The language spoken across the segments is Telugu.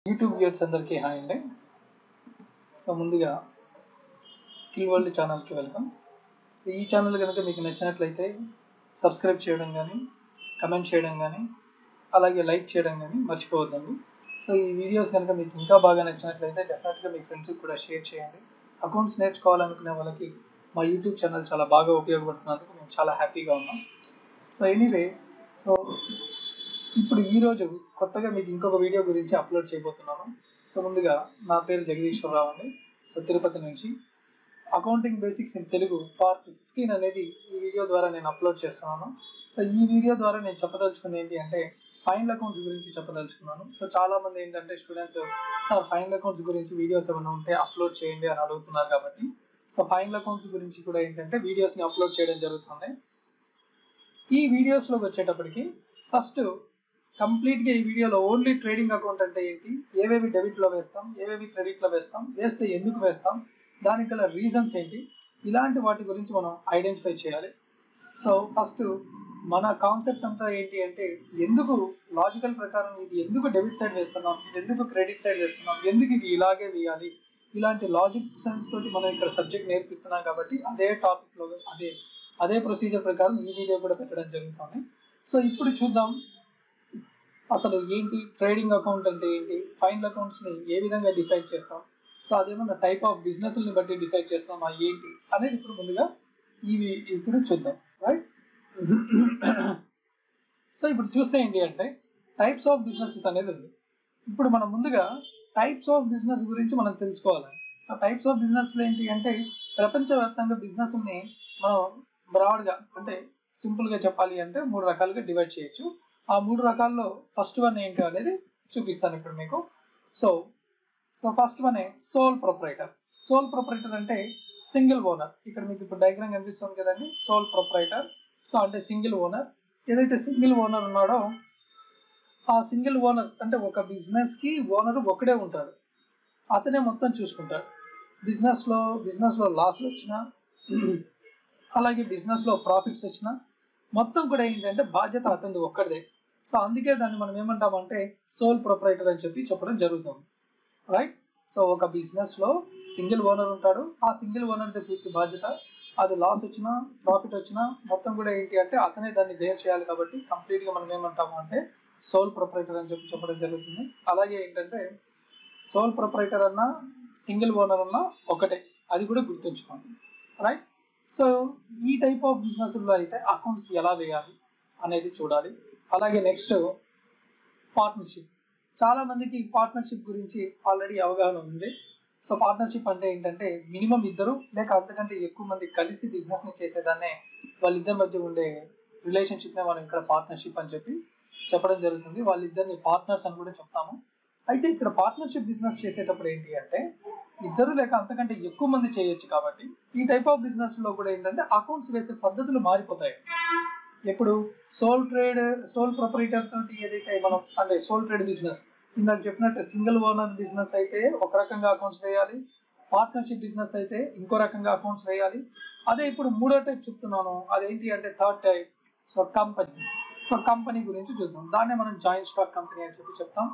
యూట్యూబ్ వ్యూవర్స్ అందరికీ హాయ్ అండి. సో ముందుగా స్కిల్ వరల్డ్ ఛానల్కి వెల్కమ్. సో ఈ ఛానల్ కనుక మీకు నచ్చినట్లయితే సబ్స్క్రైబ్ చేయడం కానీ, కమెంట్ చేయడం కానీ, అలాగే లైక్ చేయడం కానీ మర్చిపోవద్దండి. సో ఈ వీడియోస్ కనుక మీకు ఇంకా బాగా నచ్చినట్లయితే డెఫినెట్గా మీ ఫ్రెండ్స్కి కూడా షేర్ చేయండి. అకౌంట్స్ నేర్చుకోవాలనుకునే వాళ్ళకి మా యూట్యూబ్ ఛానల్ చాలా బాగా ఉపయోగపడుతున్నందుకు మేము చాలా హ్యాపీగా ఉన్నాం. సో ఎనీవే, సో ఇప్పుడు ఈరోజు కొత్తగా మీకు ఇంకొక వీడియో గురించి అప్లోడ్ చేయబోతున్నాను. సో ముందుగా నా పేరు జగదీశ్వరరావు అండి. సో తిరుపతి నుంచి accounting basics in Telugu part 15 అనేది ఈ వీడియో ద్వారా నేను అప్లోడ్ చేస్తున్నాను. సో ఈ వీడియో ద్వారా నేను చెప్పదలుచుకుంది ఏంటి అంటే ఫైనల్ అకౌంట్స్ గురించి చెప్పదలుచుకున్నాను. సో చాలా మంది ఏంటంటే స్టూడెంట్స్ సార్ ఫైనల్ అకౌంట్స్ గురించి వీడియోస్ ఏమైనా ఉంటే అప్లోడ్ చేయండి అని అడుగుతున్నారు. కాబట్టి సో ఫైనల్ అకౌంట్స్ గురించి కూడా ఏంటంటే వీడియోస్ని అప్లోడ్ చేయడం జరుగుతుంది. ఈ వీడియోస్లోకి వచ్చేటప్పటికి ఫస్ట్ కంప్లీట్గా ఈ వీడియోలో ఓన్లీ ట్రేడింగ్ అకౌంట్ అంటే ఏంటి, ఏవేవి డెబిట్లో వేస్తాం, ఏవేవి క్రెడిట్లో వేస్తాం, వేస్తే ఎందుకు వేస్తాం, దానికి గల రీజన్స్ ఏంటి, ఇలాంటి వాటి గురించి మనం ఐడెంటిఫై చేయాలి. సో ఫస్ట్ మన కాన్సెప్ట్ అంతా ఏంటి అంటే ఎందుకు లాజికల్ ప్రకారం ఇది ఎందుకు డెబిట్ సైడ్ వేస్తున్నాం, ఇది ఎందుకు క్రెడిట్ సైడ్ వేస్తున్నాం, ఎందుకు ఇది ఇలాగే వేయాలి, ఇలాంటి లాజిక్ సెన్స్ తోటి మనం ఇక్కడ సబ్జెక్ట్ నేర్పిస్తున్నాం. కాబట్టి అదే టాపిక్లో అదే ప్రొసీజర్ ప్రకారం ఈ వీడియో కూడా పెట్టడం జరుగుతుంది. సో ఇప్పుడు చూద్దాం అసలు ఏంటి ట్రేడింగ్ అకౌంట్ అంటే ఏంటి, ఫైనల్ అకౌంట్స్ని ఏ విధంగా డిసైడ్ చేస్తాం, సో అదేమన్నా టైప్ ఆఫ్ బిజినెస్ని బట్టి డిసైడ్ చేస్తామా ఏంటి అనేది ఇప్పుడు ముందుగా ఇప్పుడు చూద్దాం. రైట్. సో ఇప్పుడు చూస్తే ఏంటి అంటే టైప్స్ ఆఫ్ బిజినెసెస్ అనేది ఉంది. ఇప్పుడు మనం ముందుగా టైప్స్ ఆఫ్ బిజినెస్ గురించి మనం తెలుసుకోవాలి. సో టైప్స్ ఆఫ్ బిజినెస్లు ఏంటి అంటే ప్రపంచవ్యాప్తంగా బిజినెస్ని మనం బ్రాడ్గా అంటే సింపుల్గా చెప్పాలి అంటే 3 రకాలుగా డివైడ్ చేయొచ్చు. ఆ 3 రకాల్లో ఫస్ట్ వన్ ఏంటి అనేది చూపిస్తాను ఇప్పుడు మీకు. So first one sole proprietor. Sole proprietor అంటే సింగిల్ ఓనర్. ఇక్కడ మీకు ఇప్పుడు డయాగ్రామ్ కనిపిస్తుంది కదండి, సోల్ ప్రొప్రైటర్. సో అంటే సింగిల్ ఓనర్. ఏదైతే సింగిల్ ఓనర్ ఉన్నాడో ఆ సింగిల్ ఓనర్ అంటే ఒక బిజినెస్కి ఓనర్ ఒకడే ఉంటాడు, అతనే మొత్తం చూసుకుంటాడు. బిజినెస్లో లాస్లు వచ్చినా అలాగే బిజినెస్లో ప్రాఫిట్స్ వచ్చినా మొత్తం కూడా ఏంటంటే బాధ్యత అతనిది ఒక్కడిదే. సో అందుకే దాన్ని మనం ఏమంటామంటే సోల్ ప్రొప్రైటర్ అని చెప్పడం జరుగుతుంది. రైట్. సో ఒక బిజినెస్లో సింగిల్ ఓనర్ ఉంటాడు, ఆ సింగిల్ ఓనర్ది పూర్తి బాధ్యత. అది లాస్ వచ్చినా ప్రాఫిట్ వచ్చినా మొత్తం కూడా ఏంటి అంటే అతనే దాన్ని బేర్ చేయాలి. కాబట్టి కంప్లీట్గా మనం ఏమంటాము అంటే సోల్ ప్రొప్రైటర్ అని చెప్పడం జరుగుతుంది. అలాగే ఏంటంటే సోల్ ప్రొప్రైటర్ అన్నా సింగిల్ ఓనర్ అన్నా ఒకటే, అది కూడా గుర్తుంచుకోండి. రైట్. సో ఈ టైప్ ఆఫ్ బిజినెస్లో అయితే అకౌంట్స్ ఎలా వేయాలి అనేది చూడాలి. అలాగే నెక్స్ట్ పార్ట్నర్షిప్. చాలా మందికి పార్ట్నర్షిప్ గురించి ఆల్రెడీ అవగాహన ఉంది. సో పార్ట్నర్షిప్ అంటే ఏంటంటే మినిమం 2 లేక అంతకంటే ఎక్కువ మంది కలిసి బిజినెస్ని చేసేదాన్నే వాళ్ళిద్దరి మధ్య ఉండే రిలేషన్షిప్నే మనం ఇక్కడ పార్ట్నర్షిప్ అని చెప్పడం జరుగుతుంది. వాళ్ళిద్దరిని పార్ట్నర్స్ అని కూడా చెప్తాము. అయితే ఇక్కడ పార్ట్నర్షిప్ బిజినెస్ చేసేటప్పుడు ఏంటి అంటే 2 లేక అంతకంటే ఎక్కువ మంది చేయొచ్చు. కాబట్టి ఈ టైప్ ఆఫ్ బిజినెస్లో కూడా ఏంటంటే అకౌంట్స్ వేసే పద్ధతులు మారిపోతాయి. ఇప్పుడు సోల్ ప్రొప్రైటర్ తోటి ఏదైతే మనం అంటే సోల్ ట్రేడ్ బిజినెస్ ఇందాక చెప్పినట్టు సింగిల్ ఓనర్ బిజినెస్ అయితే ఒక రకంగా అకౌంట్స్ వేయాలి, పార్ట్నర్షిప్ బిజినెస్ అయితే ఇంకో రకంగా అకౌంట్స్ వేయాలి. అదే ఇప్పుడు 3వ టైప్ చెప్తున్నాను, అదేంటి అంటే థర్డ్ టైప్. సో కంపెనీ గురించి చూద్దాం. దాన్నే మనం జాయింట్ స్టాక్ కంపెనీ అని చెప్తాం.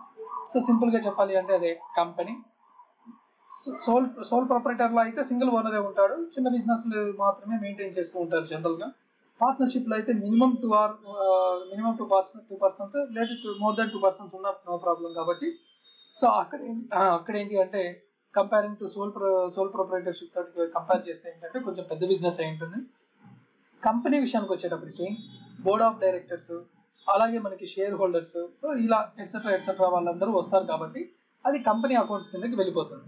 సో సింపుల్గా చెప్పాలి అంటే అదే కంపెనీ. సోల్ ప్రొప్రైటర్లో అయితే సింగిల్ ఓనరే ఉంటాడు, చిన్న బిజినెస్లు మాత్రమే మెయింటైన్ చేస్తూ ఉంటారు జనరల్గా. పార్ట్నర్షిప్లో అయితే మినిమం 2 పర్సన్స్ లేదా మోర్ దాన్ 2 పర్సన్స్ ఉన్న నో ప్రాబ్లం. కాబట్టి సో అక్కడ ఏంటి అంటే కంపేరింగ్ టు సోల్ ప్రొప్రైటర్షిప్ తోటి కంపేర్ చేస్తే ఏంటంటే కొంచెం పెద్ద బిజినెస్ అయి ఉంటుంది. కంపెనీ విషయానికి వచ్చేటప్పటికి బోర్డ్ ఆఫ్ డైరెక్టర్స్ అలాగే మనకి షేర్ హోల్డర్స్ ఇలా ఎట్సెట్రా వాళ్ళందరూ వస్తారు. కాబట్టి అది కంపెనీ అకౌంట్స్ కిందకి వెళ్ళిపోతుంది.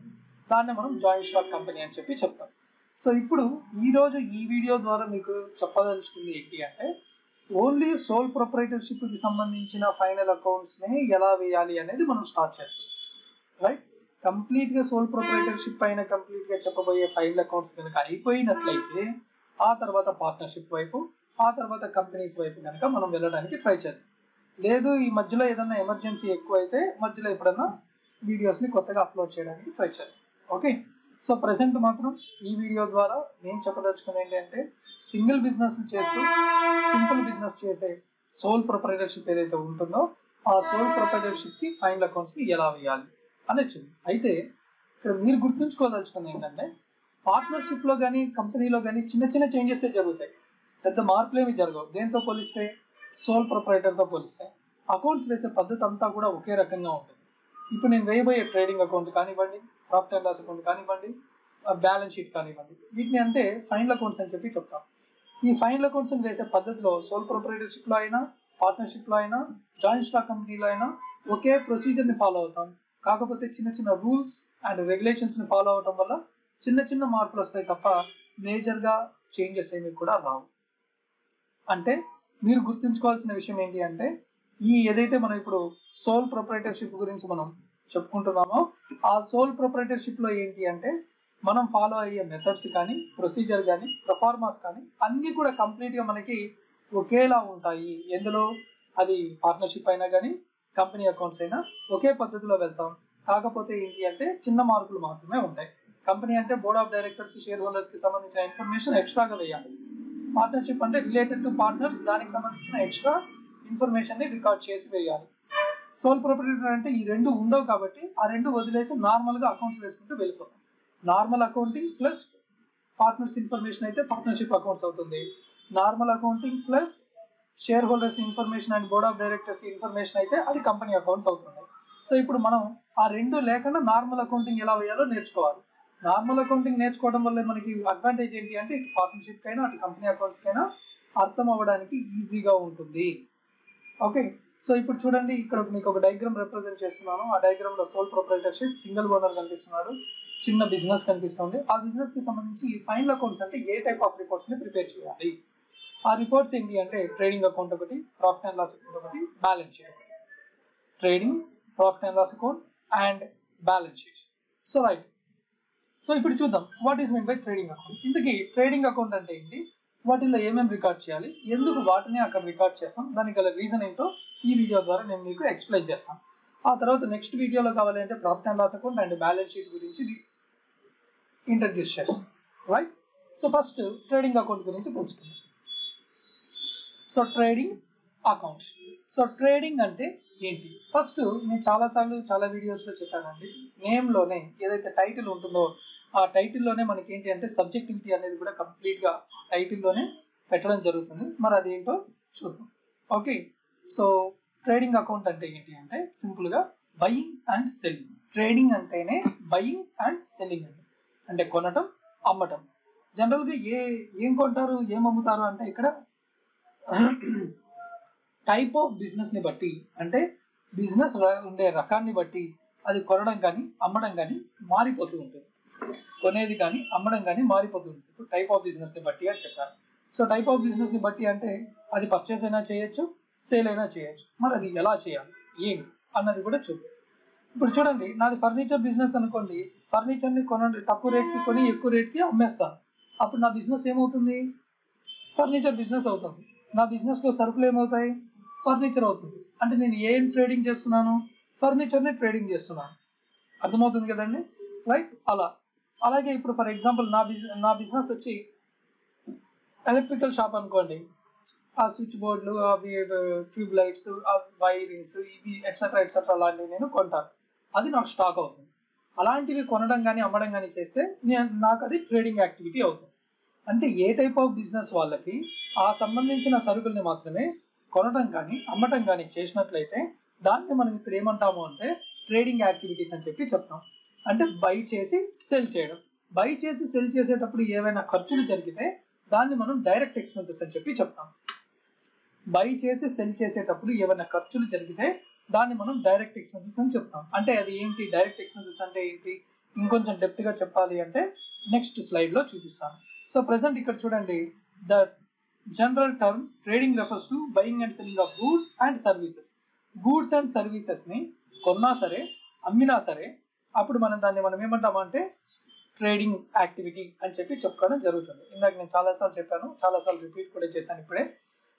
దాన్ని మనం జాయింట్ స్టాక్ కంపెనీ అని చెప్తాం. సో ఇప్పుడు ఈరోజు ఈ వీడియో ద్వారా మీకు చెప్పదలుచుకుంది ఏంటి అంటే ఓన్లీ సోల్ ప్రొప్రైటర్షిప్కి సంబంధించిన ఫైనల్ అకౌంట్స్ని ఎలా వేయాలి అనేది మనం స్టార్ట్ చేస్తాం. రైట్. కంప్లీట్గా సోల్ ప్రొప్రైటర్షిప్ పైన కంప్లీట్గా చెప్పబోయే ఫైనల్ అకౌంట్స్ కనుక అయిపోయినట్లయితే ఆ తర్వాత పార్ట్నర్షిప్ వైపు, ఆ తర్వాత కంపెనీస్ వైపు కనుక మనం వెళ్ళడానికి ట్రై చేద్దాం. లేదు ఈ మధ్యలో ఏదైనా ఎమర్జెన్సీ ఎక్కువ అయితే మధ్యలో ఎప్పుడన్నా వీడియోస్ని కొత్తగా అప్లోడ్ చేయడానికి ట్రై చేద్దాం. ఓకే. సో ప్రెసెంట్ మాత్రం ఈ వీడియో ద్వారా నేను చెప్పదలుచుకున్నది ఏంటంటే సింగిల్ బిజినెస్ చేస్తూ సింపుల్ బిజినెస్ చేసే సోల్ ప్రొప్రైటర్షిప్ ఏదైతే ఉంటుందో ఆ సోల్ ప్రొప్రైటర్షిప్కి ఫైనల్ అకౌంట్స్ని ఎలా వేయాలి అనొచ్చు. అయితే ఇక్కడ మీరు గుర్తుంచుకోదలుచుకుంది ఏంటంటే పార్ట్నర్షిప్లో కానీ కంపెనీలో కానీ చిన్న చిన్న చేంజెస్ జరుగుతాయి, పెద్ద మార్పులు ఏమి జరగవు. దేంతో పోలిస్తే సోల్ ప్రొపరైటర్తో పోలిస్తే అకౌంట్స్ వేసే పద్ధతి అంతా కూడా ఒకే రకంగా ఉంటుంది. ఇప్పుడు నేను వేయబోయే ట్రేడింగ్ అకౌంట్ కానివ్వండి, ప్రాఫిట్ అండ్ లాస్ అకౌంట్ కానివ్వండి, బ్యాలెన్స్ షీట్ కానివ్వండి, వీటిని అంటే ఫైనల్ అకౌంట్స్ అని చెప్పి చెప్తాం. ఈ ఫైనల్ అకౌంట్స్ వేసే పద్ధతిలో సోల్ ప్రొపరైటర్షిప్లో అయినా, పార్ట్నర్షిప్లో అయినా, జాయింట్ స్టాక్ కంపెనీలో అయినా ఒకే ప్రొసీజర్ని ఫాలో అవుతాం. కాకపోతే చిన్న చిన్న రూల్స్ అండ్ రెగ్యులేషన్స్ని ఫాలో అవటం వల్ల చిన్న చిన్న మార్పులు వస్తాయి తప్ప మేజర్గా చేంజెస్ ఏమి కూడా రావు. అంటే మీరు గుర్తుంచుకోవాల్సిన విషయం ఏంటి అంటే ఈ ఏదైతే మనం ఇప్పుడు సోల్ ప్రొపరైటర్షిప్ గురించి మనం చెప్పుకుంటున్నామో ఆ సోల్ ప్రొపరైటర్షిప్లో ఏంటి అంటే మనం ఫాలో అయ్యే మెథడ్స్ కానీ, ప్రొసీజర్ కానీ, ప్రొఫార్మాస్ కానీ అన్నీ కూడా కంప్లీట్గా మనకి ఒకేలా ఉంటాయి. ఎందులో అది పార్ట్నర్షిప్ అయినా కానీ కంపెనీ అకౌంట్స్ అయినా ఒకే పద్ధతిలో వెళ్తాం. కాకపోతే ఏంటి అంటే చిన్న మార్పులు మాత్రమే ఉంటాయి. కంపెనీ అంటే బోర్డ్ ఆఫ్ డైరెక్టర్స్, షేర్ హోల్డర్స్కి సంబంధించిన ఇన్ఫర్మేషన్ ఎక్స్ట్రాగా వేయాలి. పార్ట్నర్షిప్ అంటే రిలేటెడ్ టు పార్ట్నర్స్, దానికి సంబంధించిన ఎక్స్ట్రా ఇన్ఫర్మేషన్ని రికార్డ్ చేసి వేయాలి. సోల్ ప్రొపరైటర్ అంటే ఈ రెండు ఉండవు కాబట్టి ఆ రెండు వదిలేసి నార్మల్గా అకౌంట్స్ వేసుకుంటూ వెళ్ళిపోతాం. Normal accounting plus partners information అయితే పార్ట్నర్షిప్ అకౌంట్స్ అవుతుంది. Normal accounting plus share holders information and board of directors information అయితే అది కంపెనీ అకౌంట్స్ అవుతుంది. సో ఇప్పుడు మనం ఆ రెండు లేకుండా నార్మల్ అకౌంటింగ్ ఎలా వేయాలో నేర్చుకోవాలి. నార్మల్ అకౌంటింగ్ నేర్చుకోవడం వల్ల మనకి అడ్వాంటేజ్ ఏంటి అంటే ఇటు పార్ట్నర్షిప్ కైనా అటు కంపెనీ అకౌంట్స్ కైనా అర్థం అవ్వడానికి ఈజీగా ఉంటుంది. ఓకే, సో ఇప్పుడు చూడండి, ఇక్కడ మీకు ఒక డయాగ్రామ్ రిప్రజెంట్ చేస్తున్నాను. ఆ డయాగ్రామ్ లో సోల్ ప్రొపరైటర్షిప్, సింగిల్ ఓనర్ కనిపిస్తున్నాడు, చిన్న బిజినెస్ కనిపిస్తుంది. ఆ బిజినెస్ కి సంబంధించి ఫైనల్ అకౌంట్స్ అంటే ఏ టైప్ ఆఫ్ రిపోర్ట్స్ ని ప్రిపేర్ చేయాలి. ఆ రిపోర్ట్స్ ఏంటి అంటే ట్రేడింగ్ అకౌంట్ ఒకటి, ప్రాఫిట్ అండ్ లాస్ అకౌంట్ ఒకటి, బ్యాలెన్స్ షీట్ ఒకటి. Trading, profit and loss account and balance sheet. So right, so ఇప్పుడు చూద్దాం what is mean by trading account. ఇంతకీ ట్రేడింగ్ అకౌంట్ అంటే ఏంటి, వాటిల్లో ఏమేమి రికార్డ్ చేయాలి, ఎందుకు వాటిని అక్కడ రికార్డ్ చేస్తాం, దానికి గల రీజన్ ఏంటో ఈ వీడియో ద్వారా నేను మీకు ఎక్స్ప్లెయిన్ చేస్తాను. ఆ తర్వాత నెక్స్ట్ వీడియోలో కావాలి అంటే profit and loss account and balance sheet గురించి ఇంట్రడ్యూస్ చేస్తాం. Right, so first trading account గురించి తెలుసుకుందాం. So trading account, so trading అంటే ఏంటి, ఫస్ట్ నేను చాలాసార్లు చాలా వీడియోస్లో చెప్పానండి. నేమ్లోనే ఏదైతే టైటిల్ ఉంటుందో ఆ టైటిల్లోనే మనకి ఏంటి అంటే సబ్జెక్టివిటీ అనేది కూడా కంప్లీట్గా టైటిల్లోనే పెట్టడం జరుగుతుంది. మరి అదేంటో చూద్దాం. ఓకే, సో ట్రేడింగ్ అకౌంట్ అంటే ఏంటి అంటే సింపుల్గా బయింగ్ అండ్ సెల్లింగ్. ట్రేడింగ్ అంటేనే బయింగ్ అండ్ సెల్లింగ్ అంటే కొనటం, అమ్మటం. జనరల్గా ఏం కొంటారు, ఏం అమ్ముతారు అంటే ఇక్కడ టైప్ ఆఫ్ బిజినెస్ని బట్టి, అంటే బిజినెస్ ఉండే రకాన్ని బట్టి అది కొనడం కానీ అమ్మడం కానీ మారిపోతూ ఉంటుంది. కొనేది కానీ అమ్మడం కానీ మారిపోతూ ఉంటుంది టైప్ ఆఫ్ బిజినెస్ని బట్టి అని చెప్పారు. సో టైప్ ఆఫ్ బిజినెస్ని బట్టి అంటే అది పర్చేస్ అయినా చేయొచ్చు, సేల్ అయినా చేయొచ్చు. మరి అది ఎలా చేయాలి, ఏంటి అన్నది కూడా చూద్దాం. ఇప్పుడు చూడండి, నాది ఫర్నిచర్ బిజినెస్ అనుకోండి. ఫర్నిచర్ని తక్కువ రేట్కి కొని ఎక్కువ రేట్కి అమ్మేస్తాను. అప్పుడు నా బిజినెస్ ఏమవుతుంది, ఫర్నిచర్ బిజినెస్ అవుతుంది. నా బిజినెస్లో సరుకులు ఏమవుతాయి, ఫర్నిచర్ అవుతుంది. అంటే నేను ఏం ట్రేడింగ్ చేస్తున్నాను, ఫర్నిచర్ని ట్రేడింగ్ చేస్తున్నాను. అర్థమవుతుంది కదండి, రైట్. అలాగే ఇప్పుడు ఫర్ ఎగ్జాంపుల్ నా బిజినెస్ వచ్చి ఎలక్ట్రికల్ షాప్ అనుకోండి. ఆ స్విచ్ బోర్డులు, అవి ట్యూబ్ లైట్స్, వైరింగ్స్, ఇవి ఎట్సెట్రా ఎట్సెట్రా లాంటివి నేను కొంటాను. అది నాకు స్టాక్ అవుతుంది. అలాంటివి కొనడం కానీ అమ్మడం కానీ చేస్తే నాకు అది ట్రేడింగ్ యాక్టివిటీ అవుతుంది. అంటే ఏ టైప్ ఆఫ్ బిజినెస్ వాళ్ళకి ఆ సంబంధించిన సరుకుల్ని మాత్రమే కొనడం కానీ అమ్మటం కానీ చేసినట్లయితే దాన్ని మనం ఇక్కడ ఏమంటాము అంటే ట్రేడింగ్ యాక్టివిటీస్ అని చెప్పి చెప్తాం. అంటే బై చేసి సెల్ చేయడం. బై చేసి సెల్ చేసేటప్పుడు ఏవైనా ఖర్చులు జరిగితే దాన్ని మనం డైరెక్ట్ ఎక్స్పెన్సెస్ అని చెప్పి చెప్తాం. బై చేసి సెల్ చేసేటప్పుడు ఏమైనా ఖర్చులు జరిగితే దాన్ని మనం డైరెక్ట్ ఎక్స్పెన్సెస్ అని చెప్తాం. అంటే అది ఏంటి, డైరెక్ట్ ఎక్స్పెన్సెస్ అంటే ఏంటి, ఇంకొంచెం డెప్త్గా చెప్పాలి అంటే నెక్స్ట్ స్లైడ్లో చూపిస్తాను. సో ప్రెసెంట్ ఇక్కడ చూడండి, the general term trading refers to buying and selling of goods and services. Goods and సర్వీసెస్ని కొన్నా సరే అమ్మినా సరే అప్పుడు మనం ఏమంటామంటే ట్రేడింగ్ యాక్టివిటీ అని చెప్పి చెప్పుకోవడం జరుగుతుంది. ఇందాక నేను చాలాసార్లు చెప్పాను, చాలాసార్లు రిపీట్ కూడా చేశాను ఇప్పుడే.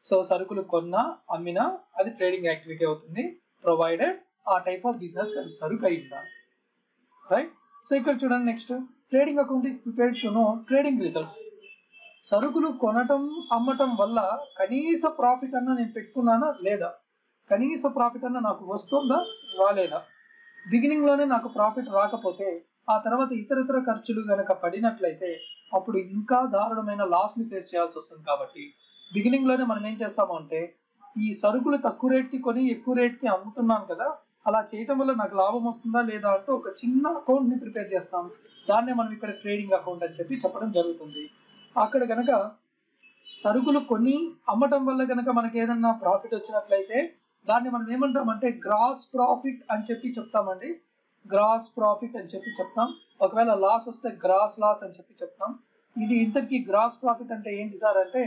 సో సరుకులు కొన్నా అమ్మినా అది ట్రేడింగ్ యాక్టివిటీ అవుతుంది, ప్రొవైడెడ్ ఆ టైప్ ఆఫ్ బిజినెస్ సరుకు అయి ఉండాలి. రైట్, సో ఇక్కడ చూడండి, next trading account is prepared to know trading results. సరుకులు కొనటం అమ్మటం వల్ల కనీస ప్రాఫిట్ అన్న నేను పెట్టుకున్నానా లేదా, కనీస ప్రాఫిట్ అన్న నాకు వస్తుందా రాలేదా, బిగినింగ్ లోనే నాకు ప్రాఫిట్ రాకపోతే ఆ తర్వాత ఇతర ఖర్చులు గనక పడినట్లయితే అప్పుడు ఇంకా దారుణమైన లాస్ ని ఫేస్ చేయాల్సి వస్తుంది. కాబట్టి బిగినింగ్ లోనే మనం ఏం చేస్తాము అంటే ఈ సరుకులు తక్కువ రేట్ కి కొని ఎక్కువ రేట్ కి అమ్ముతున్నాను కదా, అలా చేయటం వల్ల నాకు లాభం వస్తుందా లేదా అంటూ ఒక చిన్న అకౌంట్ ని ప్రిపేర్ చేస్తాం. దాన్నే మనం ఇక్కడ ట్రేడింగ్ అకౌంట్ అని చెప్పి చెప్పడం జరుగుతుంది. అక్కడ గనక సరుకులు కొని అమ్మటం వల్ల గనక మనకి ఏదన్నా ప్రాఫిట్ వచ్చినట్లయితే దాన్ని మనం ఏమంటామంటే గ్రాస్ ప్రాఫిట్ అని చెప్పి చెప్తామండి. గ్రాస్ ప్రాఫిట్ అని చెప్పి చెప్తాం. ఒకవేళ లాస్ వస్తే గ్రాస్ లాస్ అని చెప్పి చెప్తాం. ఇది ఇంతకీ గ్రాస్ ప్రాఫిట్ అంటే ఏంటి సార్ అంటే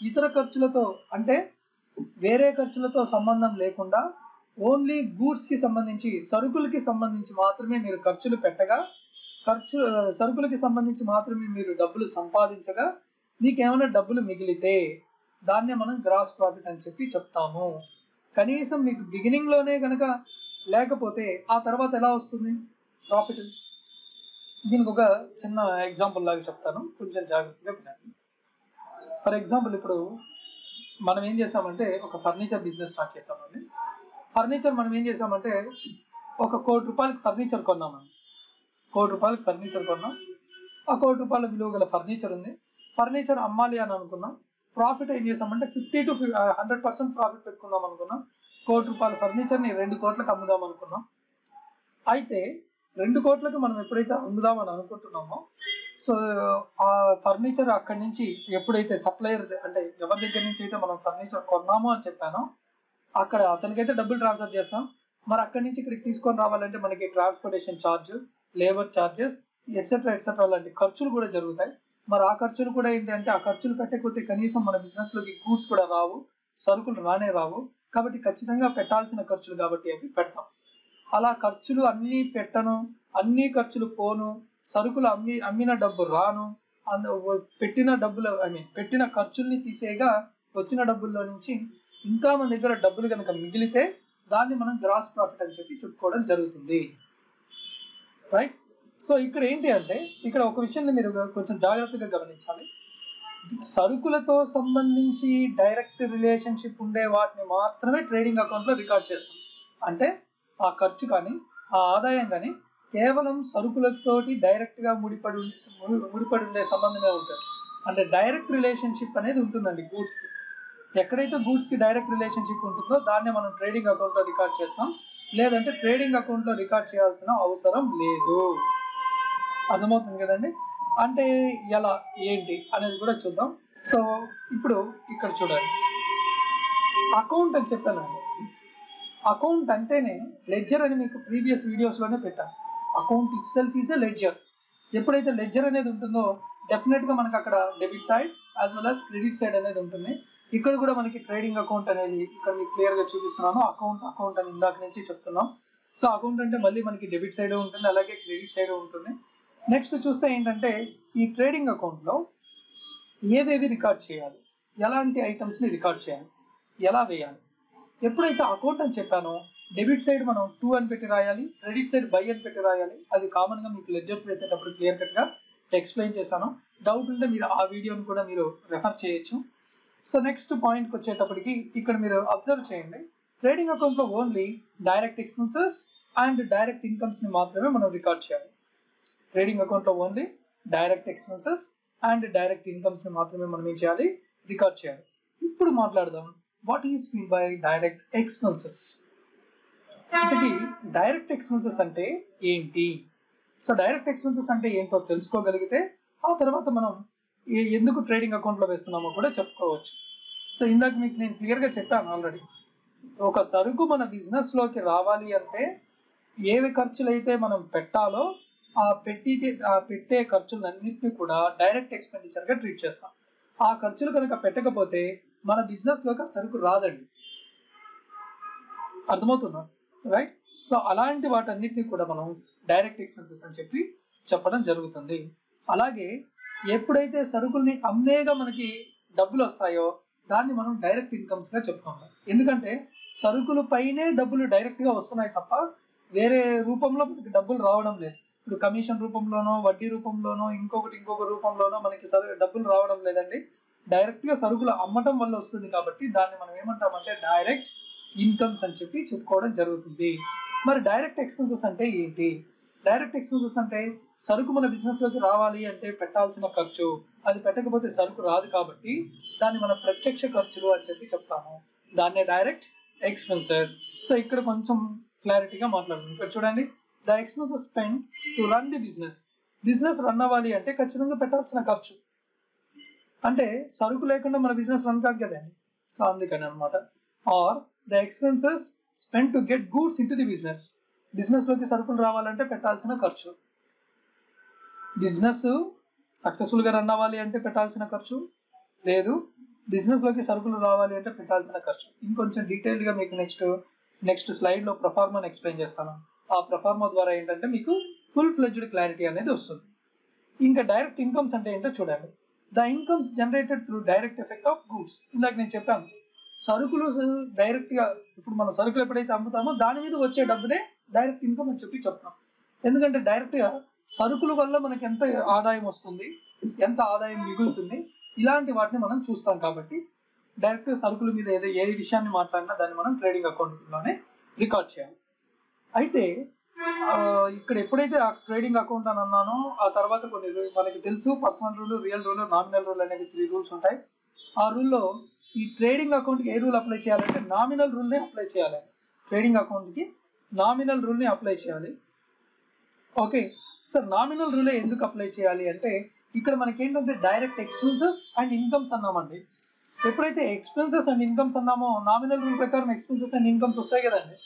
ఇతర ఖర్చులతో అంటే వేరే ఖర్చులతో సంబంధం లేకుండా ఓన్లీ గూడ్స్ కి సంబంధించి సరుకులకి సంబంధించి మాత్రమే మీరు ఖర్చులు పెట్టగా సరుకులకి సంబంధించి మాత్రమే మీరు డబ్బులు సంపాదించగా మీకు ఏమైనా డబ్బులు మిగిలితే దాన్నే మనం గ్రాస్ ప్రాఫిట్ అని చెప్పి చెప్తాము. కనీసం మీకు బిగినింగ్ లోనే కనుక లేకపోతే ఆ తర్వాత ఎలా వస్తుంది ప్రాఫిట్? దీనికి ఒక చిన్న ఎగ్జాంపుల్ లాగా చెప్తాను, కొంచెం జాగ్రత్తగా వినండి. ఫర్ ఎగ్జాంపుల్ ఇప్పుడు మనం ఏం చేసామంటే ఒక ఫర్నిచర్ బిజినెస్ స్టార్ట్ చేసామండి. ఫర్నిచర్ మనం ఏం చేసామంటే ఒక ₹1 కోటి ఫర్నిచర్ కొన్నామండి. ₹1 కోటి ఫర్నిచర్ కొన్నాం. ఆ ₹1 కోటి విలువ గల ఫర్నిచర్ ఉంది. ఫర్నిచర్ అమ్మాలి అని అనుకున్నాం. ప్రాఫిట్ ఏం చేసామంటే 50 to 100% ప్రాఫిట్ పెట్టుకుందాం అనుకున్నాం. ₹1 కోటి ఫర్నిచర్ని 2 కోట్లకు అమ్ముదాం అనుకున్నాం. అయితే 2 కోట్లకు మనం ఎప్పుడైతే అమ్ముదామని అనుకుంటున్నామో సో ఆ ఫర్నిచర్ అక్కడి నుంచి ఎప్పుడైతే సప్లయర్ అంటే ఎవరి దగ్గర నుంచి అయితే మనం ఫర్నిచర్ కొన్నామో అని చెప్పానో అక్కడ అతనికైతే డబ్బులు ట్రాన్స్ఫర్ చేస్తాం. మరి అక్కడి నుంచి ఇక్కడికి తీసుకొని రావాలంటే మనకి transportation charge, labour charges etcetera లాంటి ఖర్చులు కూడా జరుగుతాయి. మరి ఆ ఖర్చులు కూడా ఏంటి అంటే ఆ ఖర్చులు పెట్టకపోతే కనీసం మన బిజినెస్ లోకి గూడ్స్ కూడా రావు, సరుకులు రానే రావు. కాబట్టి ఖచ్చితంగా పెట్టాల్సిన ఖర్చులు కాబట్టి అవి పెడతాం. అలా ఖర్చులు అన్ని పెట్టను, అన్ని ఖర్చులు పోను, సరుకులు అమ్మిన డబ్బు రాను, పెట్టిన ఖర్చుల్ని తీసేయగా వచ్చిన డబ్బుల్లో నుంచి ఇంకా మన దగ్గర డబ్బులు కనుక మిగిలితే దాన్ని మనం గ్రాస్ ప్రాఫిట్ అని చెప్పి చెప్పుకోవడం జరుగుతుంది. రైట్. సో ఇక్కడ ఏంటి అంటే ఇక్కడ ఒక విషయాన్ని మీరు కొంచెం జాగ్రత్తగా గమనించాలి. సరుకులతో సంబంధించి డైరెక్ట్ రిలేషన్షిప్ ఉండే వాటిని మాత్రమే ట్రేడింగ్ అకౌంట్ లో రికార్డ్ చేస్తాం. అంటే ఆ ఖర్చు కానీ ఆ ఆదాయం కానీ కేవలం సరుకులతోటి డైరెక్ట్ గా ముడిపడి ఉండే సంబంధమే ఉంటుంది. అంటే డైరెక్ట్ రిలేషన్షిప్ అనేది ఉంటుందండి గూడ్స్ కి. ఎక్కడైతే గూడ్స్ కి డైరెక్ట్ రిలేషన్షిప్ ఉంటుందో దాన్ని మనం ట్రేడింగ్ అకౌంట్ లో రికార్డ్ చేస్తాం. లేదంటే ట్రేడింగ్ అకౌంట్ లో రికార్డ్ చేయాల్సిన అవసరం లేదు. అర్థమవుతుంది కదండి. అంటే ఎలా ఏంటి అనేది కూడా చూద్దాం. సో ఇప్పుడు ఇక్కడ చూడండి, అకౌంట్ అని చెప్పానండి. అకౌంట్ అంటేనే లెడ్జర్ అని మీకు ప్రీవియస్ వీడియోస్ లోనే పెట్టాను. Account it self is a ledger. ఎప్పుడైతే లెడ్జర్ అనేది ఉంటుందో డెఫినెట్ గా మనకు అక్కడ debit side as well as credit side అనేది ఉంటుంది. ఇక్కడ కూడా మనకి ట్రేడింగ్ అకౌంట్ అనేది ఇక్కడ మీకు క్లియర్ గా చూపిస్తున్నాను. అకౌంట్ అని ఇందాక నుంచి చెప్తున్నాం. సో అకౌంట్ అంటే మళ్ళీ మనకి డెబిట్ సైడ్ ఉంటుంది, అలాగే క్రెడిట్ సైడ్ ఉంటుంది. నెక్స్ట్ చూస్తే ఏంటంటే ఈ ట్రేడింగ్ అకౌంట్ లో ఏవేవి రికార్డ్ చేయాలి, ఎలాంటి ఐటమ్స్ ని రికార్డ్ చేయాలి, ఎలా వేయాలి. ఎప్పుడైతే అకౌంట్ అని చెప్పానో డెబిట్ సైడ్ మనం 2 అని పెట్టి రాయాలి, క్రెడిట్ సైడ్ బై అని పెట్టి రాయాలి. అది కామన్ గా మీకు లెడ్జర్స్ వేసేటప్పుడు క్లియర్ కట్ గా ఎక్స్ప్లెయిన్ చేశాను. డౌట్ ఉంటే మీరు ఆ వీడియోని కూడా మీరు రెఫర్ చేయొచ్చు. సో నెక్స్ట్ పాయింట్కి వచ్చేటప్పటికి ఇక్కడ మీరు అబ్జర్వ్ చేయండి, ట్రేడింగ్ అకౌంట్ లో only direct expenses and direct incomes ని మాత్రమే మనం రికార్డ్ చేయాలి. ట్రేడింగ్ అకౌంట్ లో only direct expenses and direct incomes ని మాత్రమే మనం ఏం చేయాలి, రికార్డ్ చేయాలి. ఇప్పుడు మాట్లాడదాం what is mean by direct expenses. ఇంతకీ డైరెక్ట్ ఎక్స్పెన్సెస్ అంటే ఏంటి? సో డైరెక్ట్ ఎక్స్పెన్సెస్ అంటే ఏంటో తెలుసుకోగలిగితే ఆ తర్వాత మనం ఎందుకు ట్రేడింగ్ అకౌంట్ లో వేస్తున్నామో కూడా చెప్పుకోవచ్చు. సో ఇందాక మీకు నేను క్లియర్ గా చెప్పాను ఆల్రెడీ. ఒక సరుకు మన బిజినెస్ లోకి రావాలి అంటే ఏవి ఖర్చులు అయితే మనం పెట్టాలో ఆ పెట్టే ఖర్చులన్నింటినీ కూడా డైరెక్ట్ ఎక్స్పెండిచర్ గా ట్రీట్ చేస్తాం. ఆ ఖర్చులు కనుక పెట్టకపోతే మన బిజినెస్ లోకి ఆ సరుకు రాదండి. అర్థమవుతుందా? రైట్. సో అలాంటి వాటన్నిటిని కూడా మనం డైరెక్ట్ ఎక్స్పెన్సెస్ అని చెప్పి చెప్పడం జరుగుతుంది. అలాగే ఎప్పుడైతే సరుకుల్ని అమ్మేగా మనకి డబ్బులు వస్తాయో దాన్ని మనం డైరెక్ట్ ఇన్కమ్స్ గా చెప్పుకుంటాం. ఎందుకంటే సరుకుల పైనే డబ్బులు డైరెక్ట్ గా వస్తున్నాయి తప్ప వేరే రూపంలో మనకి డబ్బులు రావడం లేదు. ఇప్పుడు కమిషన్ రూపంలోనో వడ్డీ రూపంలోనో ఇంకొక రూపంలోనో మనకి డబ్బులు రావడం లేదండి. డైరెక్ట్ గా సరుకులు అమ్మటం వల్ల వస్తుంది కాబట్టి దాన్ని మనం ఏమంటామంటే డైరెక్ట్ ఇన్కమ్స్ అని చెప్పి చెప్పుకోవడం జరుగుతుంది. మరి డైరెక్ట్ ఎక్స్పెన్సెస్ అంటే ఏంటి? డైరెక్ట్ ఎక్స్పెన్సెస్ అంటే సరుకు మన బిజినెస్ లోకి రావాలి అంటే పెట్టాల్సిన ఖర్చు, అది పెట్టకపోతే సరుకు రాదు కాబట్టి దాన్ని మనం ప్రత్యక్ష ఖర్చులు అని చెప్పి చెప్తాము, దాన్నే డైరెక్ట్ ఎక్స్పెన్సెస్. సో ఇక్కడ కొంచెం క్లారిటీగా మాట్లాడుతుంది. ఇక్కడ చూడండి, the expenses spend to run the business. Business run అవ్వాలి అంటే ఖచ్చితంగా పెట్టాల్సిన ఖర్చు, అంటే సరుకు లేకుండా మన బిజినెస్ రన్ కాదు కదండి. సో అందుకని అనమాట. Are the expenses spend to get goods into the business. Business లోకి సరుకులు రావాలంటే పెట్టాల్సిన ఖర్చు. బిజినెస్ సక్సెస్ఫుల్ గా రన్ అవ్వాలి అంటే పెట్టాల్సిన ఖర్చు, లేదు బిజినెస్ లోకి సరుకులు రావాలి అంటే పెట్టాల్సిన ఖర్చు. ఇంకొంచెం డీటెయిల్డ్ గా మీకు నెక్స్ట్ స్లైడ్ లో ప్రొఫార్మాని ఎక్స్ప్లెయిన్ చేస్తాను. ఆ ప్రొఫార్మా ద్వారా ఏంటంటే మీకు ఫుల్ ఫ్లెడ్జ్డ్ క్లారిటీ అనేది వస్తుంది. ఇంకా డైరెక్ట్ ఇన్కమ్స్ అంటే ఏంటో చూడండి. The incomes generated through direct effect of goods. ఇందాక నేను చెప్పాను, సరుకులు డైరెక్ట్ గా, ఇప్పుడు మన సరుకులు ఎప్పుడైతే అమ్ముతామో దాని మీద వచ్చే డబ్బునే డైరెక్ట్ ఇన్కమ్ అని చెప్పి చెప్తాం. ఎందుకంటే డైరెక్ట్ గా సరుకుల వల్ల మనకి ఎంత ఆదాయం వస్తుంది, ఎంత ఆదాయం మిగులుతుంది, ఇలాంటి వాటిని మనం చూస్తాం. కాబట్టి డైరెక్ట్ సరుకుల మీద ఏ విషయాన్ని మాట్లాడినా దాన్ని మనం ట్రేడింగ్ అకౌంట్ లోనే రికార్డ్ చేయాలి. అయితే ఇక్కడ ఎప్పుడైతే ఆ ట్రేడింగ్ అకౌంట్ అని అన్నానో ఆ తర్వాత కొన్ని మనకి తెలుసు, personal rule, real rule, nominal rule అనేవి 3 రూల్స్ ఉంటాయి. ఆ రూల్లో ఈ ట్రేడింగ్ అకౌంట్ కి ఏ రూల్ అప్లై చేయాలంటే నామినల్ రూల్ ని అప్లై చేయాలి. ట్రేడింగ్ అకౌంట్ కి నామినల్ రూల్ ని అప్లై చేయాలి. ఓకే సార్, నామినల్ రూలే ఎందుకు అప్లై చేయాలి అంటే ఇక్కడ మనకి ఏంటంటే డైరెక్ట్ ఎక్స్పెన్సెస్ అండ్ ఇన్కమ్స్ అన్నామండి. ఎప్పుడైతే ఎక్స్పెన్సెస్ అండ్ ఇన్కమ్స్ అన్నామో నామినల్ రూల్ ప్రకారం ఎక్స్పెన్సెస్ అండ్ ఇన్కమ్స్ వస్తాయి కదండి,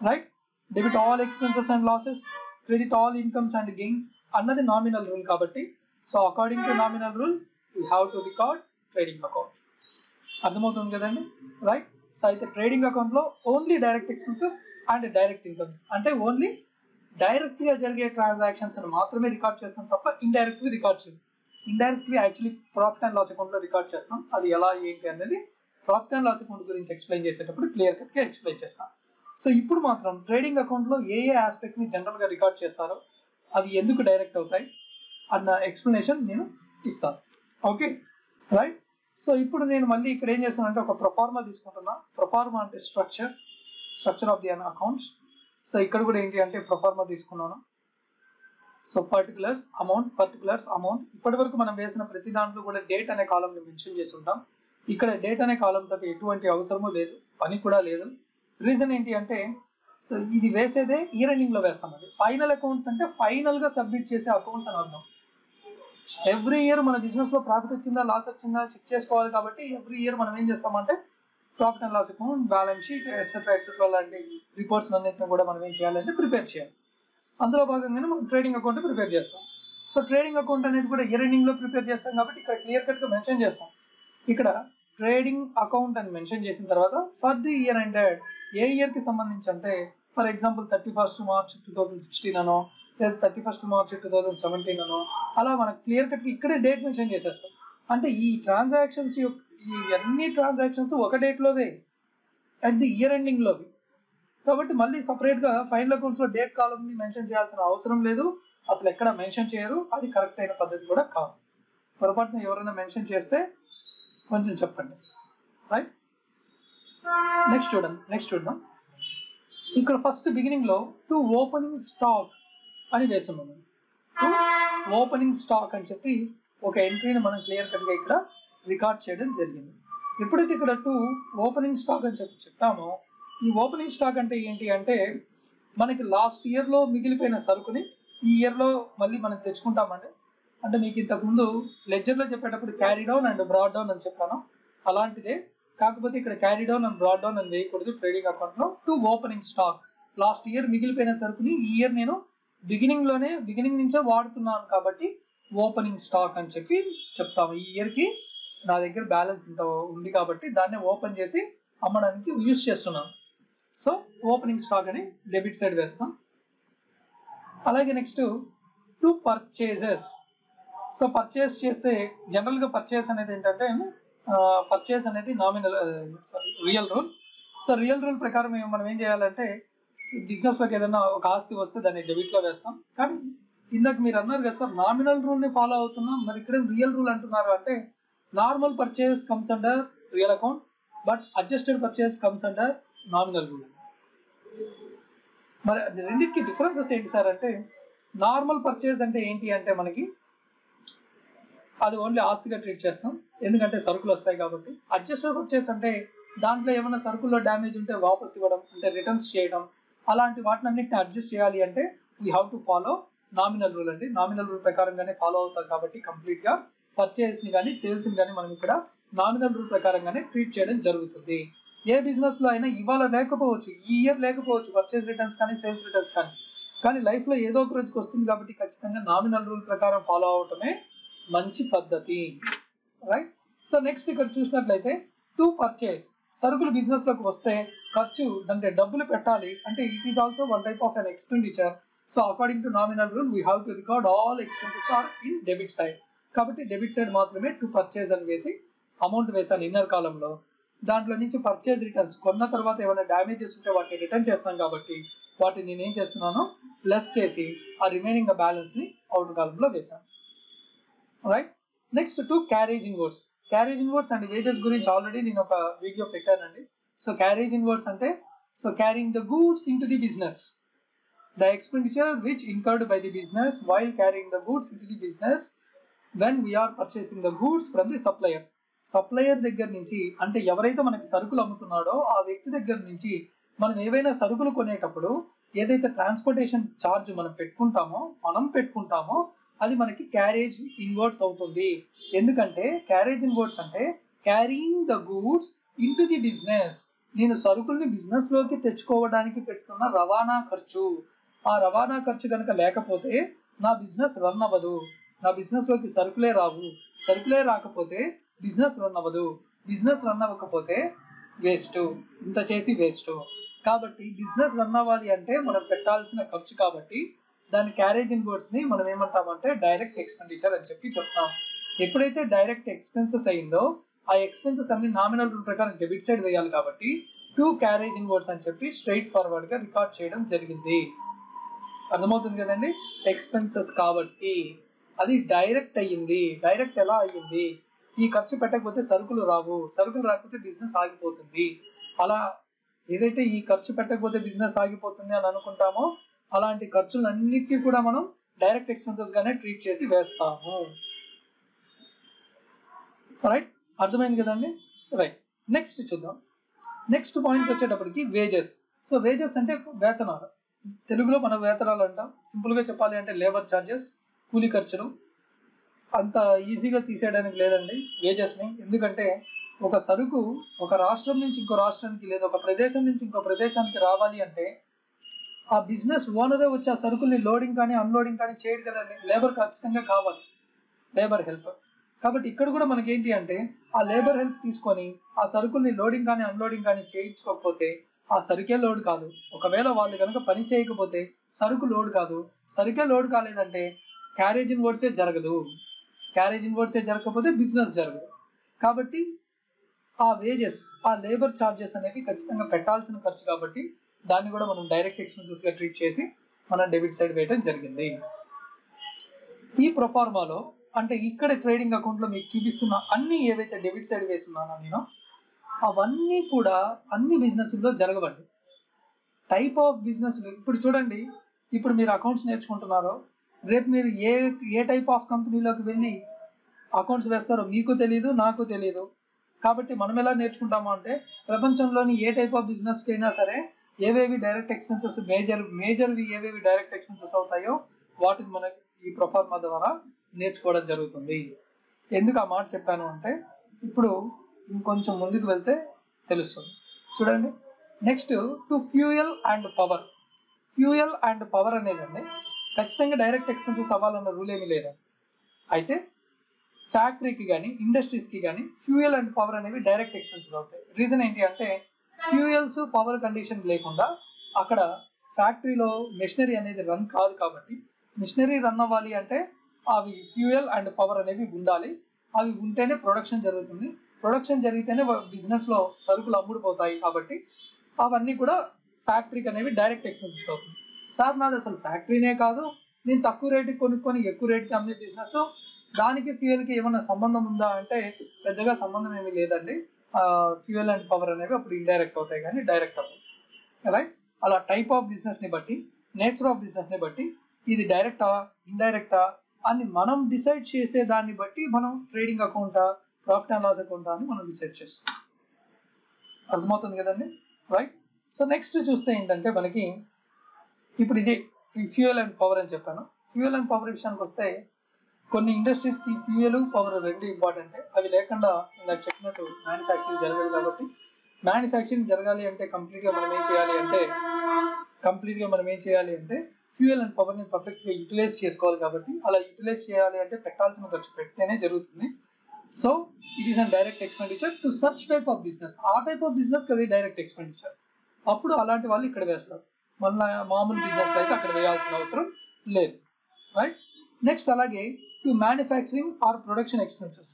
right? Debit all expenses and losses, credit all incomes and gains అన్నది నామినల్ రూల్. కాబట్టి so according to nominal rule you have to record trading account. అర్థమవుతుంది కదండి, రైట్? సో అయితే ట్రేడింగ్ అకౌంట్ లో only direct expenses and direct incomes, అంటే ఓన్లీ డైరెక్ట్ గా జరిగే ట్రాన్సాక్షన్స్ మాత్రమే రికార్డ్ చేస్తాం తప్ప ఇండైరెక్ట్ గా రికార్డ్ చేయం. ఇండైరెక్ట్ గా actually profit and loss account లో రికార్డ్ చేస్తాం. అది ఎలా ఏంటి అనేది ప్రాఫిట్ అండ్ లాస్ అకౌంట్ గురించి ఎక్స్ప్లెయిన్ చేసేటప్పుడు క్లియర్ కట్ గా ఎక్స్ప్లెయిన్ చేస్తాం. సో ఇప్పుడు మాత్రం ట్రేడింగ్ అకౌంట్ లో ఏ ఆస్పెక్ట్ ని జనరల్ గా రికార్డ్ చేస్తారో అవి ఎందుకు డైరెక్ట్ అవుతాయి అన్న ఎక్స్ప్లెనేషన్ నేను ఇస్తాను. Okay, right? సో ఇప్పుడు నేను మళ్ళీ ఇక్కడ ఏం చేస్తానంటే ఒక ప్రొఫార్మా తీసుకుంటున్నా. ప్రొఫార్మా అంటే structure of the accounts. So ఇక్కడ కూడా ఏంటి అంటే ప్రొఫార్మా తీసుకున్నాను. సో పర్టికులర్స్ అమౌంట్ ఇప్పటి వరకు మనం వేసిన ప్రతి దాంట్లో కూడా డేట్ అనే కాలం ని మెన్షన్ చేసి ఉంటాం. ఇక్కడ డేట్ అనే కాలం తోటి ఎటువంటి అవసరము లేదు, పని కూడా లేదు. రీజన్ ఏంటి అంటే సో ఇది వేసేదే ఇయర్ ఎండింగ్ లో వేస్తామండి. ఫైనల్ అకౌంట్స్ అంటే ఫైనల్ గా సబ్మిట్ చేసే అకౌంట్స్ అని అర్థం. ఎవ్రీ ఇయర్ మన బిజినెస్ లో ప్రాఫిట్ వచ్చిందా లాస్ వచ్చిందా చెక్ చేసుకోవాలి. కాబట్టి ఎవ్రీ ఇయర్ మనం ఏం చేస్తామంటే profit and loss account, balance sheet, etcetera లాంటి రిపోర్ట్స్ అన్నింటినీ కూడా మనం ఏం చేయాలంటే ప్రిపేర్ చేయాలి. అందులో భాగంగానే మనం ట్రేడింగ్ అకౌంట్ ప్రిపేర్ చేస్తాం. సో ట్రేడింగ్ అకౌంట్ అనేది కూడా ఇయర్ ఎండింగ్ లో ప్రిపేర్ చేస్తాం కాబట్టి ఇక్కడ క్లియర్ కట్ గా మెన్షన్ చేస్తాం. ఇక్కడ ట్రేడింగ్ అకౌంట్ అని మెన్షన్ చేసిన తర్వాత for the year ended, A year కి సంబంధించి అంటే ఫర్ ఎగ్జాంపుల్ 31st March 2016 అనో లేదా 31st March 2017 అనో అలా మనకు క్లియర్ కట్ గా ఇక్కడే డేట్ మెన్షన్ చేసేస్తాం. అంటే ఈ ట్రాన్సాక్షన్స్ అన్ని ట్రాన్సాక్షన్స్ ఒక డేట్ లోవే అట్ ది ఇయర్ ఎండింగ్ లోవి. కాబట్టి మళ్ళీ సపరేట్ గా ఫైనల్ అకౌంట్స్ లో డేట్ కాలం ని మెన్షన్ చేయాల్సిన అవసరం లేదు, అసలు ఎక్కడ మెన్షన్ చేయరు. అది కరెక్ట్ అయిన పద్ధతి కూడా కాదు. పొరపాటున ఎవరైనా మెన్షన్ చేస్తే కొంచెం చెప్పండి, రైట్? నెక్స్ట్ చూద్దాం. ఇక్కడ ఫస్ట్ బిగినింగ్ లో టు ఓపెనింగ్ స్టాక్ అని వేస్తున్నాం. టు ఓపెనింగ్ స్టాక్ అని చెప్పి ఒక ఎంట్రీని మనం క్లియర్ కట్ గా ఇక్కడ రికార్డ్ చేయడం జరిగింది. ఎప్పుడైతే ఇక్కడ టు ఓపెనింగ్ స్టాక్ అని చెప్పి చెప్తామో, ఈ ఓపెనింగ్ స్టాక్ అంటే ఏంటి అంటే మనకి లాస్ట్ ఇయర్ లో మిగిలిపోయిన సరుకుని ఈ ఇయర్ లో మళ్ళీ మనం తెచ్చుకుంటామండి. అంటే మీకు ఇంతకు ముందు లెడ్జర్ లో చెప్పేటప్పుడు carry down and broad down అని చెప్పాను, అలాంటిదే. కాకపోతే ఇక్కడ carry down and broad down అని వేయకూడదు. ట్రేడింగ్ అకౌంట్ లో to opening stock, last year మిగిలిపోయిన సరుకుని ఈ ఇయర్ నేను బిగినింగ్ నుంచే వాడుతున్నాను కాబట్టి ఓపెనింగ్ స్టాక్ అని చెప్పి చెప్తాము. ఈ ఇయర్ కి నా దగ్గర బ్యాలెన్స్ ఇంత ఉంది కాబట్టి దాన్ని ఓపెన్ చేసి అమ్మడానికి యూజ్ చేస్తున్నాను. సో ఓపెనింగ్ స్టాక్ అని డెబిట్ సైడ్ వేస్తాం. అలాగే next to purchases. So purchase చేస్తే జనరల్ గా పర్చేస్ అనేది ఏంటంటే పర్చేస్ అనేది real rule. So real rule ప్రకారం మనం ఏం చేయాలంటే బిజినెస్ లోకి ఏదైనా ఒక ఆస్తి వస్తే దాన్ని డెబిట్ లో వేస్తాం. కానీ ఇందాక మీరు అన్నారు కదా సార్ నామినల్ రూల్ ని ఫాలో అవుతున్నాం, మరి ఇక్కడ రియల్ రూల్ అంటున్నారు అంటే normal purchase comes under real account but adjusted purchase comes under nominal rule. మరి అది రెండింటికి డిఫరెన్సెస్ ఏంటి సార్ అంటే, నార్మల్ పర్చేజ్ అంటే ఏంటి అంటే మనకి అది ఓన్లీ ఆస్తిగా ట్రీట్ చేస్తాం, ఎందుకంటే సరుకులు వస్తాయి కాబట్టి. అడ్జస్టెడ్ పర్చేస్ అంటే దాంట్లో ఏమైనా సరుకుల్లో డ్యామేజ్ ఉంటే వాపస్ ఇవ్వడం, అంటే రిటర్న్స్ చేయడం, అలాంటి వాటిని అన్నిటిని అడ్జస్ట్ చేయాలి అంటే we have to follow nominal rule అండి. నామినల్ రూల్ ప్రకారంగానే ఫాలో అవుతాం కాబట్టి కంప్లీట్ గా పర్చేస్ ని కానీ సేల్స్ ని కానీ మనం ఇక్కడ నామినల్ రూల్ ప్రకారంగానే ట్రీట్ చేయడం జరుగుతుంది. ఏ బిజినెస్ లో అయినా ఇవాళ లేకపోవచ్చు, ఈ ఇయర్ లేకపోవచ్చు పర్చేస్ రిటర్న్స్ కానీ సేల్స్ రిటర్న్స్ కానీ లైఫ్ లో ఏదో ఒక రోజుకి వస్తుంది కాబట్టి ఖచ్చితంగా నామినల్ రూల్ ప్రకారం ఫాలో అవటమే మంచి పద్ధతి, రైట్. సో నెక్స్ట్ ఇక్కడ చూసినట్లయితే టు పర్చేస్, సరుకులు బిజినెస్ లోకి వస్తే ఖర్చు అంటే డబ్బులు పెట్టాలి అంటే it is also one type of an expenditure. So according to nominal rule we have to record all expenses are in debit side. కాబట్టి డెబిట్ సైడ్ మాత్రమే టు పర్చేస్ అని వేసి అమౌంట్ వేసాను ఇన్నర్ కాలంలో. దాంట్లో నుంచి పర్చేజ్ రిటర్న్స్, కొన్న తర్వాత ఏమైనా డ్యామేజెస్ ఉంటే వాటిని రిటర్న్ చేస్తాం కాబట్టి వాటిని నేను ఏం చేస్తున్నాను లెస్ చేసి ఆ రిమైనింగ్ బ్యాలెన్స్ ని అవుటర్ కాలంలో వేసాను, right. Next to carriage inwards. Carriage inwards and wages గురించి ఆల్రెడీ నేను ఒక వీడియో పెట్టానండి. సో క్యారేజ్ ఇన్వర్డ్స్ అంటే so carrying the goods into the business, the expenditure which incurred by the business while carrying the goods into the business when we are purchasing the goods from the supplier. Supplier దగ్గర నుంచి అంటే ఎవరైతే మనకి సరుకులు అమ్ముతున్నాడో ఆ వ్యక్తి దగ్గర నుంచి మనం ఏవైనా సరుకులు కొనేటప్పుడు ఏదైతే ట్రాన్స్పోర్టేషన్ ఛార్జ్ మనం పెట్టుకుంటామో అది మనకి క్యారేజ్ ఇన్వర్డ్స్ అవుతుంది. ఎందుకంటే క్యారేజ్ ఇన్వర్డ్స్ అంటే carrying the goods into the business, నేను సరుకుల్ని బిజినెస్ లోకి తెచ్చుకోవడానికి పెట్టుకున్న రవాణా ఖర్చు. ఆ రవాణా ఖర్చు కనుక లేకపోతే నా బిజినెస్ రన్ అవ్వదు, నా బిజినెస్ లోకి సరుకులే రావు, సరుకులే రాకపోతే బిజినెస్ రన్ అవ్వదు, బిజినెస్ రన్ అవ్వకపోతే వేస్ట్, ఇంత చేసి వేస్ట్. కాబట్టి బిజినెస్ రన్ అవ్వాలి అంటే మనం పెట్టాల్సిన ఖర్చు కాబట్టి దాని క్యారేజ్ ఇన్వర్డ్స్ ని మనం ఏమంటామంటే డైరెక్ట్ ఎక్స్పెండిచర్ అని చెప్పి చెప్తాం. ఎప్పుడైతే డైరెక్ట్ ఎక్స్పెన్సెస్ అయిందో ఆ ఎక్స్పెన్సెస్ అన్ని నామినల్ రూల్ ప్రకారం డెబిట్ సైడ్ వేయాలి కాబట్టి టు క్యారేజ్ ఇన్వర్డ్స్ అని చెప్పి స్ట్రైట్ ఫార్వర్డ్ గా రికార్డ్ చేయడం జరిగింది. అర్థమవుతుంది కదండి. ఎక్స్పెన్సెస్ కాబట్టి అది డైరెక్ట్ అయ్యింది. డైరెక్ట్ ఎలా అయ్యింది, ఈ ఖర్చు పెట్టకపోతే సరుకులు రావు, సరుకులు రాకపోతే బిజినెస్ ఆగిపోతుంది. అలా ఏదైతే ఈ ఖర్చు పెట్టకపోతే బిజినెస్ ఆగిపోతుంది అని అనుకుంటామో అలాంటి ఖర్చులన్నిటినీ కూడా మనం డైరెక్ట్ ఎక్స్పెన్సెస్ గానే ట్రీట్ చేసి వేస్తాము, రైట్. అర్థమైంది కదండి, రైట్. నెక్స్ట్ చూద్దాం. నెక్స్ట్ పాయింట్ వచ్చేటప్పటికి వేజెస్. సో వేజెస్ అంటే వేతనాలు, తెలుగులో మనం వేతనాలు అంటాం. సింపుల్ గా చెప్పాలి అంటే లేబర్ ఛార్జెస్, కూలీ ఖర్చులు. అంత ఈజీగా తీసేయడానికి లేదండి వేజెస్ ని. ఎందుకంటే ఒక సరుకు ఒక రాష్ట్రం నుంచి ఇంకో రాష్ట్రానికి లేదా ఒక ప్రదేశం నుంచి ఇంకో ప్రదేశానికి రావాలి అంటే ఆ బిజినెస్ ఓనరే వచ్చి ఆ సరుకుల్ని లోడింగ్ కానీ అన్లోడింగ్ కానీ చేయడు కదండి, లేబర్ ఖచ్చితంగా కావాలి, లేబర్ హెల్ప్. కాబట్టి ఇక్కడ కూడా మనకి ఏంటి అంటే ఆ లేబర్ హెల్ప్ తీసుకొని ఆ సరుకుల్ని లోడింగ్ కానీ అన్లోడింగ్ కానీ చేయించుకోకపోతే ఆ సరుకే లోడ్ కాదు. ఒకవేళ వాళ్ళు కనుక పని చేయకపోతే సరుకు లోడ్ కాదు, సరుకే లోడ్ కాలేదంటే క్యారేజ్ ఇన్వర్డ్సే జరగదు, క్యారేజ్ ఇన్వర్డ్సే జరగకపోతే బిజినెస్ జరగదు. కాబట్టి ఆ వేజెస్, ఆ లేబర్ ఛార్జెస్ అనేవి ఖచ్చితంగా పెట్టాల్సిన ఖర్చు కాబట్టి దాన్ని కూడా మనం డైరెక్ట్ ఎక్స్పెన్సెస్ గా ట్రీట్ చేసి మనం డెబిట్ సైడ్ వేయడం జరిగింది. ఈ ప్రొఫార్మాలో అంటే ఇక్కడ ట్రేడింగ్ అకౌంట్ లో మీకు చూపిస్తున్న అన్ని ఏవైతే డెబిట్ సైడ్ వేస్తున్నానో నేను అవన్నీ కూడా అన్ని బిజినెస్ లో జరగవండి. టైప్ ఆఫ్ బిజినెస్ ఇప్పుడు చూడండి, ఇప్పుడు మీరు అకౌంట్స్ నేర్చుకుంటున్నారో రేపు మీరు ఏ టైప్ ఆఫ్ కంపెనీలోకి వెళ్ళి అకౌంట్స్ వేస్తారో మీకు తెలియదు, నాకు తెలియదు. కాబట్టి మనం ఎలా నేర్చుకుంటాము అంటే ప్రపంచంలోని ఏ టైప్ ఆఫ్ బిజినెస్ కి అయినా సరే ఏవేవి డైరెక్ట్ ఎక్స్పెన్సెస్ మేజర్వి ఏవేవి డైరెక్ట్ ఎక్స్పెన్సెస్ అవుతాయో వాటిని మనకి ఈ ప్రొఫార్మా ద్వారా నేర్చుకోవడం జరుగుతుంది. ఎందుకు ఆ మాట చెప్పాను అంటే ఇప్పుడు ఇంకొంచెం ముందుకు వెళ్తే తెలుస్తుంది. చూడండి, next to fuel and power. Fuel and power అనేదండి ఖచ్చితంగా డైరెక్ట్ ఎక్స్పెన్సెస్ అవ్వాలన్న రూల్ ఏమీ లేదండి. అయితే ఫ్యాక్టరీకి కానీ ఇండస్ట్రీస్కి కానీ ఫ్యూయల్ అండ్ పవర్ అనేవి డైరెక్ట్ ఎక్స్పెన్సెస్ అవుతాయి. రీజన్ ఏంటి అంటే ఫ్యూయల్స్ పవర్ కండిషన్ లేకుండా అక్కడ ఫ్యాక్టరీలో మెషినరీ అనేది రన్ కాదు. కాబట్టి మెషినరీ రన్ అవ్వాలి అంటే అవి ఫ్యూయల్ అండ్ పవర్ అనేవి ఉండాలి. అవి ఉంటేనే ప్రొడక్షన్ జరుగుతుంది, ప్రొడక్షన్ జరిగితేనే బిజినెస్ లో సరుకులు అమ్ముడుపోతాయి. కాబట్టి అవన్నీ కూడా ఫ్యాక్టరీకి అనేవి డైరెక్ట్ ఎక్స్పెన్సెస్ అవుతుంది. సార్ నాది అసలు ఫ్యాక్టరీనే కాదు, నేను తక్కువ రేటుకి కొనుక్కొని ఎక్కువ రేటుకి అమ్మే బిజినెస్, దానికి ఫ్యూయల్కి ఏమైనా సంబంధం ఉందా అంటే పెద్దగా సంబంధం ఏమీ లేదండి. ఫ్యూయల్ అండ్ పవర్ అనేవి అప్పుడు ఇండైరెక్ట్ అవుతాయి కానీ డైరెక్ట్ అవ్వదు, రైట్. అలా టైప్ ఆఫ్ బిజినెస్ని బట్టి, నేచర్ ఆఫ్ బిజినెస్ని బట్టి ఇది డైరెక్టా ఇండైరెక్టా అని మనం డిసైడ్ చేసే దాన్ని బట్టి మనం ట్రేడింగ్ అకౌంటా, ప్రాఫిట్ అండ్ లాస్ అకౌంటా అని మనం డిసైడ్ చేస్తాం. అర్థమవుతుంది కదండి, రైట్? సో నెక్స్ట్ చూస్తే ఏంటంటే మనకి ఇప్పుడు ఇది ఫ్యూయల్ అండ్ పవర్ అని చెప్పాను. ఫ్యూయల్ అండ్ పవర్ విషయానికి వస్తే కొన్ని ఇండస్ట్రీస్కి ఫ్యూయల్ పవర్ రెండు ఇంపార్టెంట్. అవి లేకుండా ఇందాక చెప్పినట్టు మ్యానుఫ్యాక్చరింగ్ జరగదు. కాబట్టి మ్యానుఫ్యాక్చరింగ్ జరగాలి అంటే కంప్లీట్గా మనం ఏం చేయాలి అంటే ఫ్యూయల్ అండ్ పవర్ని పర్ఫెక్ట్గా యూటిలైజ్ చేసుకోవాలి. కాబట్టి అలా యూటిలైజ్ చేయాలి అంటే పెట్టాల్సిన ఖర్చు పెడితేనే జరుగుతుంది. So it is an direct expenditure to such type of business. ఆ టైప్ ఆఫ్ బిజినెస్కి అది డైరెక్ట్ ఎక్స్పెండిచర్. అప్పుడు అలాంటి వాళ్ళు ఇక్కడ వేస్తారు. మళ్ళీ మామూలు బిజినెస్లో అయితే అక్కడ వేయాల్సిన అవసరం లేదు, రైట్? నెక్స్ట్ అలాగే to manufacturing or production expenses.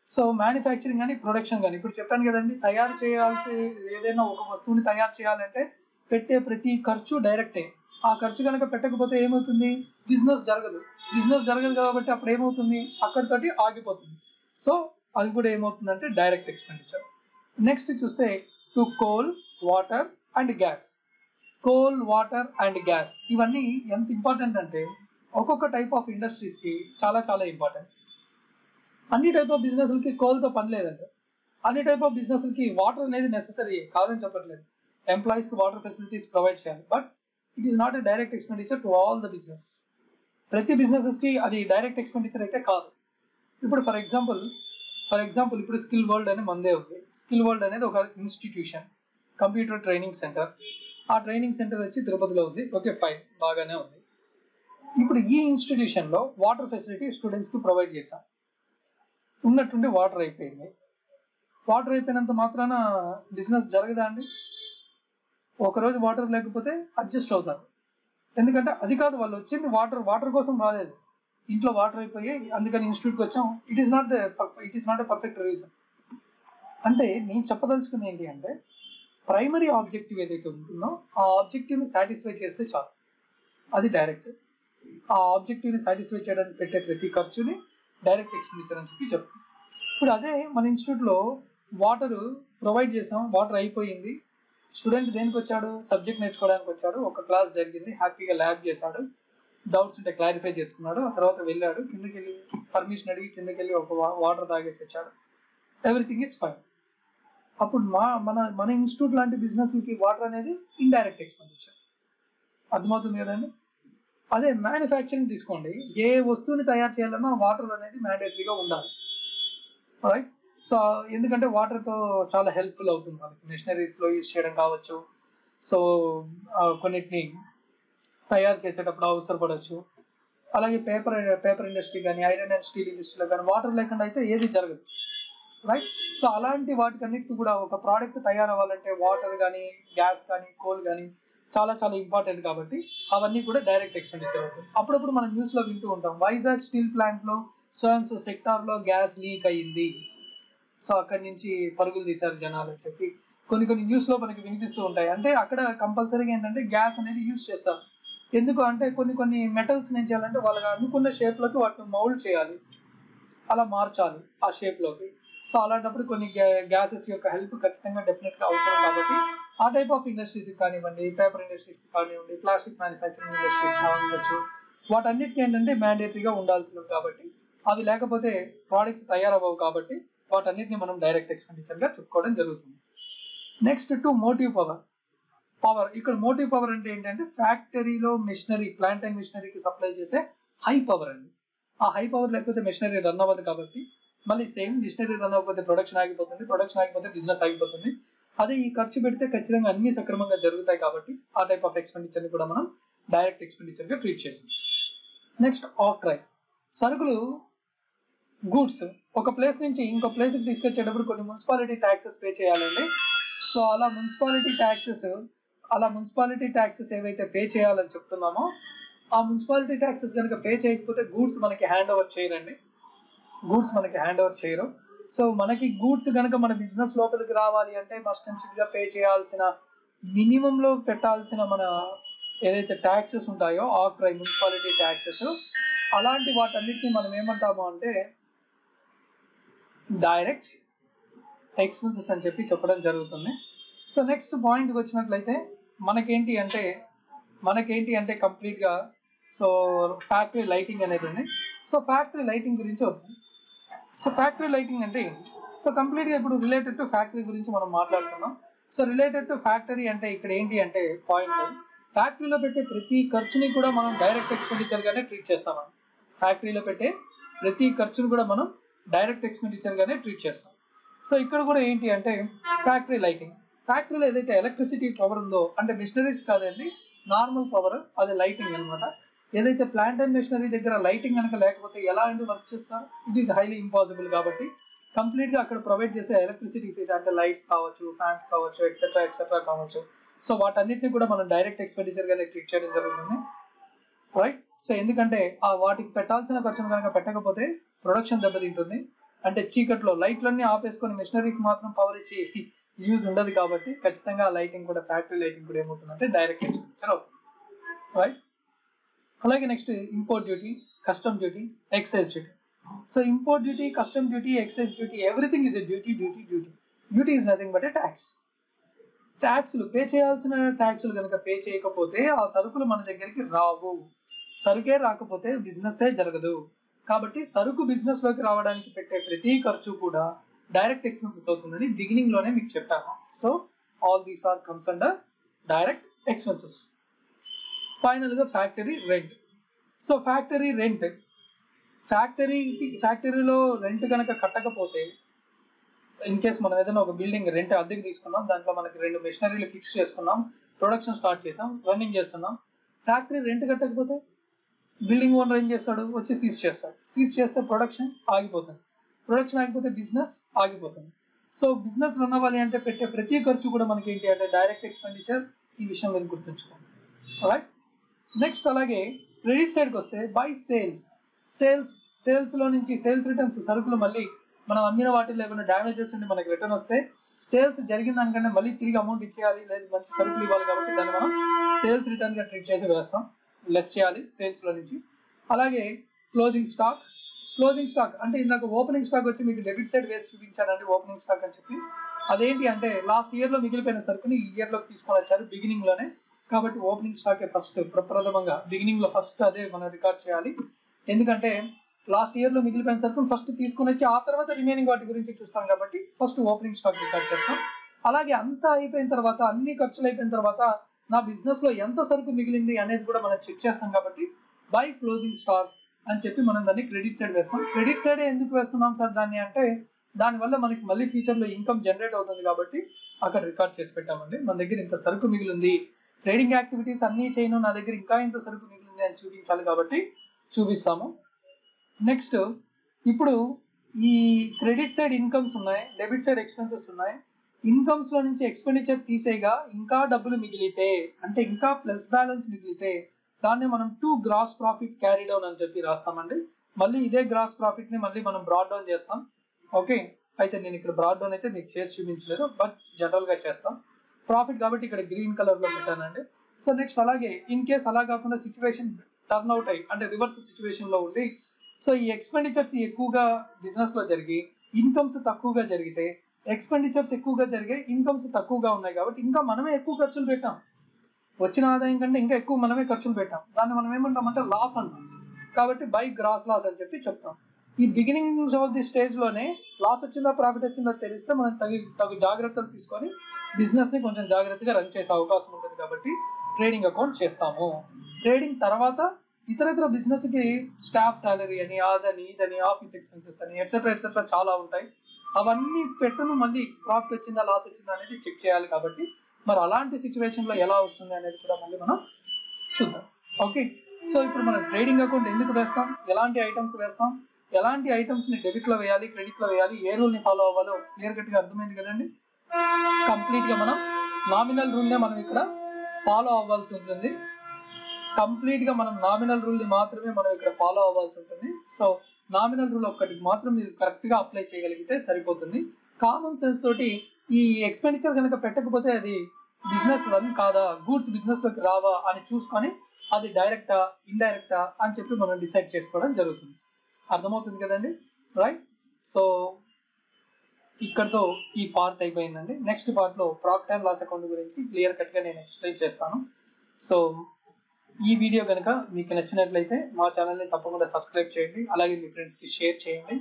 So manufacturing కానీ ప్రొడక్షన్ కానీ ఇప్పుడు చెప్పాను కదండి, తయారు చేయాల్సి ఏదైనా ఒక వస్తువుని తయారు చేయాలంటే పెట్టే ప్రతి ఖర్చు డైరెక్టే. ఆ ఖర్చు కనుక పెట్టకపోతే ఏమవుతుంది? బిజినెస్ జరగదు కాబట్టి అప్పుడు ఏమవుతుంది? అక్కడితోటి ఆగిపోతుంది. సో అది కూడా ఏమవుతుందంటే డైరెక్ట్ ఎక్స్పెండిచర్. నెక్స్ట్ చూస్తే to coal, water and gas. Coal, water and gas ఇవన్నీ ఎంత ఇంపార్టెంట్ అంటే ఒక్కొక్క టైప్ ఆఫ్ ఇండస్ట్రీస్కి చాలా చాలా ఇంపార్టెంట్. అన్ని టైప్ ఆఫ్ బిజినెస్లకి కోల్తో పని లేదంటే, అన్ని టైప్ ఆఫ్ బిజినెస్లకి వాటర్ అనేది నెససరీ కాదని చెప్పట్లేదు. ఎంప్లాయీస్కి వాటర్ ఫెసిలిటీస్ ప్రొవైడ్ చేయాలి. But it is not a direct expenditure to all the business. ప్రతి బిజినెసెస్కి అది డైరెక్ట్ ఎక్స్పెండిచర్ అయితే కాదు. ఇప్పుడు ఫర్ ఎగ్జాంపుల్ ఇప్పుడు స్కిల్ వరల్డ్ అని మందే ఉంది. స్కిల్ వరల్డ్ అనేది ఒక ఇన్స్టిట్యూషన్, కంప్యూటర్ ట్రైనింగ్ సెంటర్. ఆ ట్రైనింగ్ సెంటర్ వచ్చి తిరుపతిలో ఉంది. ఓకే, ఫైన్, బాగానే ఉంది. ఇప్పుడు ఈ ఇన్స్టిట్యూషన్లో వాటర్ ఫెసిలిటీ స్టూడెంట్స్కి ప్రొవైడ్ చేశాం. ఉన్నట్టుండి వాటర్ అయిపోయింది. వాటర్ అయిపోయినంత మాత్రాన బిజినెస్ జరగదా అండి? ఒకరోజు వాటర్ లేకపోతే అడ్జస్ట్ అవుతారు. ఎందుకంటే అది కాదు, వాళ్ళు వచ్చింది వాటర్ కోసం రాలేదు. ఇంట్లో వాటర్ అయిపోయాయి అందుకని ఇన్స్టిట్యూట్కి వచ్చాం. It is not a perfect reason. అంటే నేను చెప్పదలుచుకుంది ఏంటి అంటే ప్రైమరీ ఆబ్జెక్టివ్ ఏదైతే ఉంటుందో ఆ ఆబ్జెక్టివ్ని సాటిస్ఫై చేస్తే చాలు, అది డైరెక్ట్. ఆ ఆబ్జెక్టివ్ని సాటిస్ఫై చేయడానికి పెట్టే ప్రతి ఖర్చుని డైరెక్ట్ ఎక్స్పెండిచర్ అని చెప్తాం. ఇప్పుడు అదే మన ఇన్స్టిట్యూట్లో వాటర్ ప్రొవైడ్ చేసాం, వాటర్ అయిపోయింది. స్టూడెంట్ దేనికి వచ్చాడు? సబ్జెక్ట్ నేర్చుకోవడానికి వచ్చాడు. ఒక క్లాస్ జరిగింది, హ్యాపీగా ల్యాబ్ చేశాడు, డౌట్స్ ఉంటే క్లారిఫై చేసుకున్నాడు. ఆ తర్వాత వెళ్ళాడు, కిందకి వెళ్ళి పర్మిషన్ అడిగి కిందకి వెళ్ళి ఒక వాటర్ తాగేసి వచ్చాడు. Everything is fine. అప్పుడు మన ఇన్స్టిట్యూట్ లాంటి బిజినెస్లకి వాటర్ అనేది ఇండైరెక్ట్ ఎక్స్పెండిచర్. అర్థమవుతుంది కదండి? అదే మ్యానుఫ్యాక్చరింగ్ తీసుకోండి, ఏ వస్తువుని తయారు చేయాలన్నా వాటర్ అనేది మ్యాండేటరీగా ఉండాలి, రైట్? సో ఎందుకంటే వాటర్తో చాలా హెల్ప్ఫుల్ అవుతుంది మనకి. మెషినరీస్లో యూజ్ చేయడం కావచ్చు, సో కొన్నిటిని తయారు చేసేటప్పుడు అవసరపడవచ్చు. అలాగే పేపర్ ఇండస్ట్రీ కానీ, ఐరన్ అండ్ స్టీల్ ఇండస్ట్రీలో కానీ వాటర్ లేకుండా అయితే ఏది జరగదు, రైట్? సో అలాంటి వాటికన్నిటికీ కూడా ఒక ప్రోడక్ట్ తయారవ్వాలంటే వాటర్ కానీ, గ్యాస్ కానీ, కోల్ కానీ చాలా చాలా ఇంపార్టెంట్. కాబట్టి అవన్నీ కూడా డైరెక్ట్ ఎక్స్పెండిచర్ అవుతుంది. అప్పుడప్పుడు మనం న్యూస్లో వింటూ ఉంటాం, వైజాగ్ స్టీల్ ప్లాంట్లో సో అండ్ సో సెక్టార్లో గ్యాస్ లీక్ అయ్యింది, సో అక్కడి నుంచి పరుగులు తీశారు జనాలు అని చెప్పి కొన్ని న్యూస్లో మనకి వినిపిస్తూ ఉంటాయి. అంటే అక్కడ కంపల్సరీగా ఏంటంటే గ్యాస్ అనేది యూజ్ చేస్తారు. ఎందుకు అంటే కొన్ని మెటల్స్ ఏం చేయాలంటే వాళ్ళకి అనుకున్న షేప్లోకి వాటిని మౌల్డ్ చేయాలి, అలా మార్చాలి ఆ షేప్లోకి. సో అలాంటప్పుడు కొన్ని గ్యాసెస్ యొక్క హెల్ప్ ఖచ్చితంగా డెఫినెట్గా అవసరం. కాబట్టి ఆ టైప్ ఆఫ్ ఇండస్ట్రీస్ కానివ్వండి, పేపర్ ఇండస్ట్రీస్ కానివ్వండి, ప్లాస్టిక్ మ్యానుఫ్యాక్చరింగ్ ఇండస్ట్రీస్ కావచ్చు, వాటన్నిటికీ ఏంటంటే మ్యాండేటరీగా ఉండాల్సినవి. కాబట్టి అవి లేకపోతే ప్రోడక్ట్స్ తయారవ్వవు. కాబట్టి వాటన్నిటిని మనం డైరెక్ట్ ఎక్స్పెండిచర్గా చెప్పుకోవడం జరుగుతుంది. Next to motive power. ఇక్కడ మోటివ్ పవర్ అంటే ఏంటంటే ఫ్యాక్టరీలో మెషినరీ, ప్లాంట్ అండ్ మెషినరీకి సప్లై చేసే హై పవర్ అండి. ఆ హై పవర్ లేకపోతే మెషినరీ రన్ అవ్వదు. కాబట్టి మళ్ళీ సేమ్ మెషినరీ రన్ అవ్వకపోతే ప్రొడక్షన్ ఆగిపోతే బిజినెస్ ఆగిపోతుంది. అదే ఈ ఖర్చు పెడితే ఖచ్చితంగా అన్ని సక్రమంగా జరుగుతాయి. కాబట్టి ఆ టైప్ ఆఫ్ ఎక్స్పెండిచర్ని కూడా మనం డైరెక్ట్ ఎక్స్పెండిచర్గా ట్రీట్ చేసాం. నెక్స్ట్ ఆక్ట్రై. సరుకులు, గూడ్స్ ఒక ప్లేస్ నుంచి ఇంకో ప్లేస్కి తీసుకొచ్చేటప్పుడు కొన్ని మున్సిపాలిటీ ట్యాక్సెస్ పే చేయాలండి. సో అలా మున్సిపాలిటీ ట్యాక్సెస్ ఏవైతే పే చేయాలని చెప్తున్నామో ఆ మున్సిపాలిటీ ట్యాక్సెస్ కనుక పే చేయకపోతే గూడ్స్ మనకి హ్యాండ్ ఓవర్ చేయరు. సో మనకి గూడ్స్ కనుక మన బిజినెస్ లోపలికి రావాలి అంటే మస్ట్ అండ్ షుడ్గా పే చేయాల్సిన మినిమంలో పెట్టాల్సిన మన ఏదైతే ట్యాక్సెస్ ఉంటాయో ఆక్ట్రై, మున్సిపాలిటీ ట్యాక్సెస్, అలాంటి వాటన్నిటిని మనం ఏమంటాము అంటే డైరెక్ట్ ఎక్స్పెన్సెస్ అని చెప్పడం జరుగుతుంది. సో నెక్స్ట్ పాయింట్కి వచ్చినట్లయితే మనకేంటి అంటే కంప్లీట్ గా సో ఫ్యాక్టరీ లైటింగ్ అనేది ఉంది. సో ఫ్యాక్టరీ లైటింగ్ గురించి వస్తుంది. సో ఫ్యాక్టరీ లైటింగ్ అంటే సో కంప్లీట్ గా ఇప్పుడు రిలేటెడ్ టు ఫ్యాక్టరీ గురించి మనం మాట్లాడుతున్నాం. సో రిలేటెడ్ టు ఫ్యాక్టరీ అంటే ఇక్కడ ఏంటి అంటే పాయింట్, ఫ్యాక్టరీలో పెట్టే ప్రతి ఖర్చుని కూడా మనం డైరెక్ట్ ఎక్స్పెండిచర్ గానే ట్రీట్ చేస్తాం. ఫ్యాక్టరీలో పెట్టే ప్రతి ఖర్చును కూడా మనం డైరెక్ట్ ఎక్స్పెండిచర్ గానే ట్రీట్ చేస్తాం. సో ఇక్కడ కూడా ఏంటి అంటే ఫ్యాక్టరీ లైటింగ్, ఫ్యాక్టరీలో ఏదైతే ఎలక్ట్రిసిటీ పవర్ ఉందో అంటే మిషనరీస్ కాదండి, నార్మల్ పవర్, అది లైటింగ్ అనమాట. ఏదైతే ప్లాంట్ అండ్ మిషనరీ దగ్గర లైటింగ్ కనుక లేకపోతే ఎలా అంటే వర్క్ చేస్తారు, ఇట్ ఈస్ హైలీ ఇంపాసిబుల్. కాబట్టి కంప్లీట్ గా అక్కడ ప్రొవైడ్ చేసే ఎలక్ట్రిసిటీ ఫీడ్ అంటే లైట్స్ కావచ్చు, ఫ్యాన్స్ కావచ్చు, ఎట్సెట్రా కావచ్చు. సో వాటన్నిటిని కూడా మనం డైరెక్ట్ ఎక్స్పెండిచర్ గానే ట్రీట్ చేయడం జరుగుతుంది, రైట్. సో ఎందుకంటే ఆ వాటికి పెట్టాల్సిన ఖర్చును కనుక పెట్టకపోతే ప్రొడక్షన్ దెబ్బతింటుంది. అంటే చీకట్లో లైట్లన్నీ ఆపేసుకొని మిషనరీకి మాత్రం పవర్ ఇచ్చి యూజ్ ఉండదు. కాబట్టి ఖచ్చితంగా లైటింగ్ కూడా, ఫ్యాక్టరీ లైటింగ్ కూడా ఏమవుతుందంటే డైరెక్ట్ ఎక్స్పెండిచర్ అవుతుంది, రైట్. అలాగే next import duty, custom duty, excise duty. So import duty, custom duty, excise duty, everything is a duty. Duty is nothing but a tax. ట్యాక్స్లు పే చేయాల్సిన ట్యాక్స్లు కనుక పే చేయకపోతే ఆ సరుకులు మన దగ్గరికి రావు. సరుకే రాకపోతే బిజినెస్ జరగదు. కాబట్టి సరుకు బిజినెస్ లోకి రావడానికి పెట్టే ప్రతి ఖర్చు కూడా డైరెక్ట్ ఎక్స్పెన్సెస్ అవుతుందని బిగినింగ్ లోనే మీకు చెప్పాను. So all these are comes under direct expenses. Final గా factory rent. So factory rent, ఫ్యాక్టరీలో రెంట్ కనుక కట్టకపోతే, ఇన్ కేస్ మనం ఏదైనా ఒక బిల్డింగ్ రెంట్ అద్దెకి తీసుకున్నాం, దాంట్లో మనకి 2 మెషినరీలు ఫిక్స్ చేసుకున్నాం, ప్రొడక్షన్ స్టార్ట్ చేసాం, రన్నింగ్ చేస్తున్నాం. ఫ్యాక్టరీ రెంట్ కట్టకపోతే బిల్డింగ్ ఓనర్ ఏం చేస్తాడు, వచ్చి సీజ్ చేస్తాడు. సీజ్ చేస్తే ప్రొడక్షన్ ఆగిపోతుంది. ప్రొడక్షన్ ఆగిపోతే బిజినెస్ ఆగిపోతుంది. సో బిజినెస్ రన్ అవ్వాలి అంటే పెట్టే ప్రతి ఖర్చు కూడా మనకి ఏంటి అంటే డైరెక్ట్ ఎక్స్పెండిచర్. ఈ విషయం మీరు గుర్తుంచుకోండి, రైట్. నెక్స్ట్ అలాగే క్రెడిట్ సైడ్కి వస్తే బై సేల్స్ లో నుంచి సేల్స్ రిటర్న్స్, సరుకులు మళ్ళీ మనం అమ్మిన వాటిలో ఏమైనా డ్యామేజెస్ ఉండి మనకి రిటర్న్ వస్తే సేల్స్ జరిగిన దానికంటే మళ్ళీ తిరిగి అమౌంట్ ఇచ్చేయాలి, లేదు మంచి సరుకులు ఇవ్వాలి. కాబట్టి దాన్ని మనం సేల్స్ రిటర్న్ గా ట్రీట్ చేసి వేస్తాం, లెస్ చేయాలి సేల్స్ లో నుంచి. అలాగే క్లోజింగ్ స్టాక్ అంటే ఇందాక ఓపెనింగ్ స్టాక్ వచ్చి మీకు డెబిట్ సైడ్ వేసి చూపించానండి, ఓపెనింగ్ స్టాక్ అని చెప్పి. అదేంటి అంటే లాస్ట్ ఇయర్ లో మిగిలిపోయిన సరుకుని ఈ ఇయర్ లోకి తీసుకొని వచ్చారు బిగినింగ్ లోనే. కాబట్టి ఓపెనింగ్ స్టాక్ ఫస్ట్ ప్రప్రథమంగా బిగినింగ్ లో ఫస్ట్ అదే మనం రికార్డ్ చేయాలి. ఎందుకంటే లాస్ట్ ఇయర్ లో మిగిలిపోయిన సరుకుని ఫస్ట్ తీసుకొని వచ్చి ఆ తర్వాత రిమైనింగ్ వాటి గురించి చూస్తాం. కాబట్టి ఫస్ట్ ఓపెనింగ్ స్టాక్ రికార్డ్ చేస్తాం. అలాగే అంతా అయిపోయిన తర్వాత, అన్ని ఖర్చులు అయిపోయిన తర్వాత నా బిజినెస్ లో ఎంత సరుకు మిగిలింది అనేది కూడా మనం చెక్ చేస్తాం. కాబట్టి బై క్లోజింగ్ స్టాక్ అని చెప్పి మనం దాన్ని క్రెడిట్ సైడ్ వేస్తాం. క్రెడిట్ సైడ్ ఎందుకు వేస్తున్నాం సార్ దాన్ని అంటే, దానివల్ల మనకి మళ్ళీ ఫ్యూచర్ లో ఇన్కమ్ జనరేట్ అవుతుంది. కాబట్టి అక్కడ రికార్డ్ చేసి పెట్టామండి. మన దగ్గర ఇంత సరుకు మిగిలింది, ట్రేడింగ్ యాక్టివిటీస్ అన్ని చేయను, నా దగ్గర ఇంకా ఇంత సరుకు మిగిలింది అని చూపించాలి. కాబట్టి చూపిస్తాము. నెక్స్ట్ ఇప్పుడు ఈ క్రెడిట్ సైడ్ ఇన్కమ్స్ ఉన్నాయి, డెబిట్ సైడ్ ఎక్స్పెన్సెస్ ఉన్నాయి. ఇన్కమ్స్ లో నుంచి ఎక్స్పెండిచర్ తీసేగా ఇంకా డబ్బులు మిగిలితే, అంటే ఇంకా ప్లస్ బ్యాలెన్స్ మిగిలితే దాన్ని మనం to gross profit carry down అని చెప్పి రాస్తామండి. మళ్ళీ ఇదే గ్రాస్ ప్రాఫిట్ ని మళ్ళీ మనం బ్రాడ్ డౌన్ చేస్తాం. ఓకే, అయితే నేను ఇక్కడ బ్రాడ్ డౌన్ అయితే మీకు చేసి చూపించలేదు, బట్ జనరల్ గా చేస్తాం. ప్రాఫిట్ కాబట్టి ఇక్కడ గ్రీన్ కలర్ లో పెట్టానండి. సో నెక్స్ట్ అలాగే ఇన్ కేస్ అలా కాకుండా సిచ్యువేషన్ టర్న్ అవుట్ అయ్యి అంటే రివర్స్ సిచ్యువేషన్ లో ఉండి, సో ఈ ఎక్స్పెండిచర్స్ ఎక్కువగా బిజినెస్ లో జరిగి ఇన్కమ్స్ తక్కువగా జరిగితే, ఎక్స్పెండిచర్స్ ఎక్కువగా జరిగే ఇన్కమ్స్ తక్కువగా ఉన్నాయి కాబట్టి ఇంకా మనమే ఎక్కువ ఖర్చులు పెట్టాం, వచ్చిన ఆదాయం కంటే ఇంకా ఎక్కువ మనమే ఖర్చులు పెట్టాం, దాన్ని మనం ఏమంటామంటే లాస్ అంటాం. కాబట్టి బై గ్రాస్ లాస్ అని చెప్పి చెప్తాం. ఈ బిగినింగ్ ఆఫ్ ది స్టేజ్ లోనే లాస్ వచ్చిందా ప్రాఫిట్ వచ్చిందా తెలిస్తే మనం తగు జాగ్రత్తలు తీసుకొని బిజినెస్ ని కొంచెం జాగ్రత్తగా రన్ చేసే అవకాశం ఉంటుంది. కాబట్టి ట్రేడింగ్ అకౌంట్ చేస్తాము. ట్రేడింగ్ తర్వాత ఇతర బిజినెస్ కి స్టాఫ్ శాలరీ అని, అదని ఇదని, ఆఫీస్ ఎక్స్పెన్సెస్ అని, ఎట్సెట్రా చాలా ఉంటాయి. అవన్నీ పెట్టను మళ్ళీ ప్రాఫిట్ వచ్చిందా లాస్ వచ్చిందా అనేది చెక్ చేయాలి. కాబట్టి మరి అలాంటి సిచ్యువేషన్ లో ఎలా వస్తుంది అనేది కూడా మళ్ళీ మనం చూద్దాం. ఓకే, సో ఇప్పుడు మనం ట్రేడింగ్ అకౌంట్ ఎందుకు వేస్తాం, ఎలాంటి ఐటమ్స్ వేస్తాం, ఎలాంటి ఐటమ్స్ ని డెబిట్ లో వేయాలి, క్రెడిట్ లో వేయాలి, ఏ రూల్ ని ఫాలో అవ్వాలో క్లియర్ కట్ గా అర్థమైంది కదండి. కంప్లీట్ గా మనం నామినల్ రూల్ నే మనం ఇక్కడ ఫాలో అవ్వాల్సి ఉంటుంది. కంప్లీట్ గా మనం నామినల్ రూల్ ని మాత్రమే మనం ఇక్కడ ఫాలో అవ్వాల్సి ఉంటుంది. సో నామినల్ రూల్ ఒక్కటికి మాత్రం మీరు కరెక్ట్ గా అప్లై చేయగలిగితే సరిపోతుంది. కామన్ సెన్స్ తోటి ఈ ఎక్స్పెండిచర్ కనుక పెట్టకపోతే అది బిజినెస్ రన్ కాదా, గూడ్స్ బిజినెస్ లోకి రావా అని చూసుకొని అది డైరెక్టా ఇండైరెక్టా అని చెప్పి మనం డిసైడ్ చేసుకోవడం జరుగుతుంది. అర్థమవుతుంది కదండి, రైట్. సో ఇక్కడతో ఈ పార్ట్ అయిపోయిందండి. నెక్స్ట్ పార్ట్ లో ప్రాఫిట్ అండ్ లాస్ అకౌంట్ గురించి క్లియర్ కట్ గా నేను ఎక్స్ప్లెయిన్ చేస్తాను. సో ఈ వీడియో కనుక మీకు నచ్చినట్లయితే మా ఛానల్ని తప్పకుండా సబ్స్క్రైబ్ చేయండి, అలాగే మీ ఫ్రెండ్స్కి షేర్ చేయండి.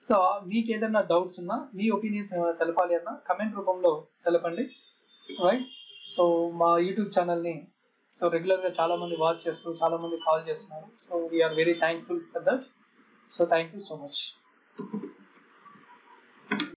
సో మీకు ఏదైనా డౌట్స్ ఉన్నా, మీ ఒపీనియన్స్ ఏమైనా తెలపాలి అన్నా కమెంట్ రూపంలో తెలపండి. రైట్. సో మా యూట్యూబ్ ఛానల్ని సో రెగ్యులర్గా చాలా మంది వాచ్ చేస్తూ చాలా మంది కాల్ చేస్తున్నారు. So we are very thankful for that. So thank you so much.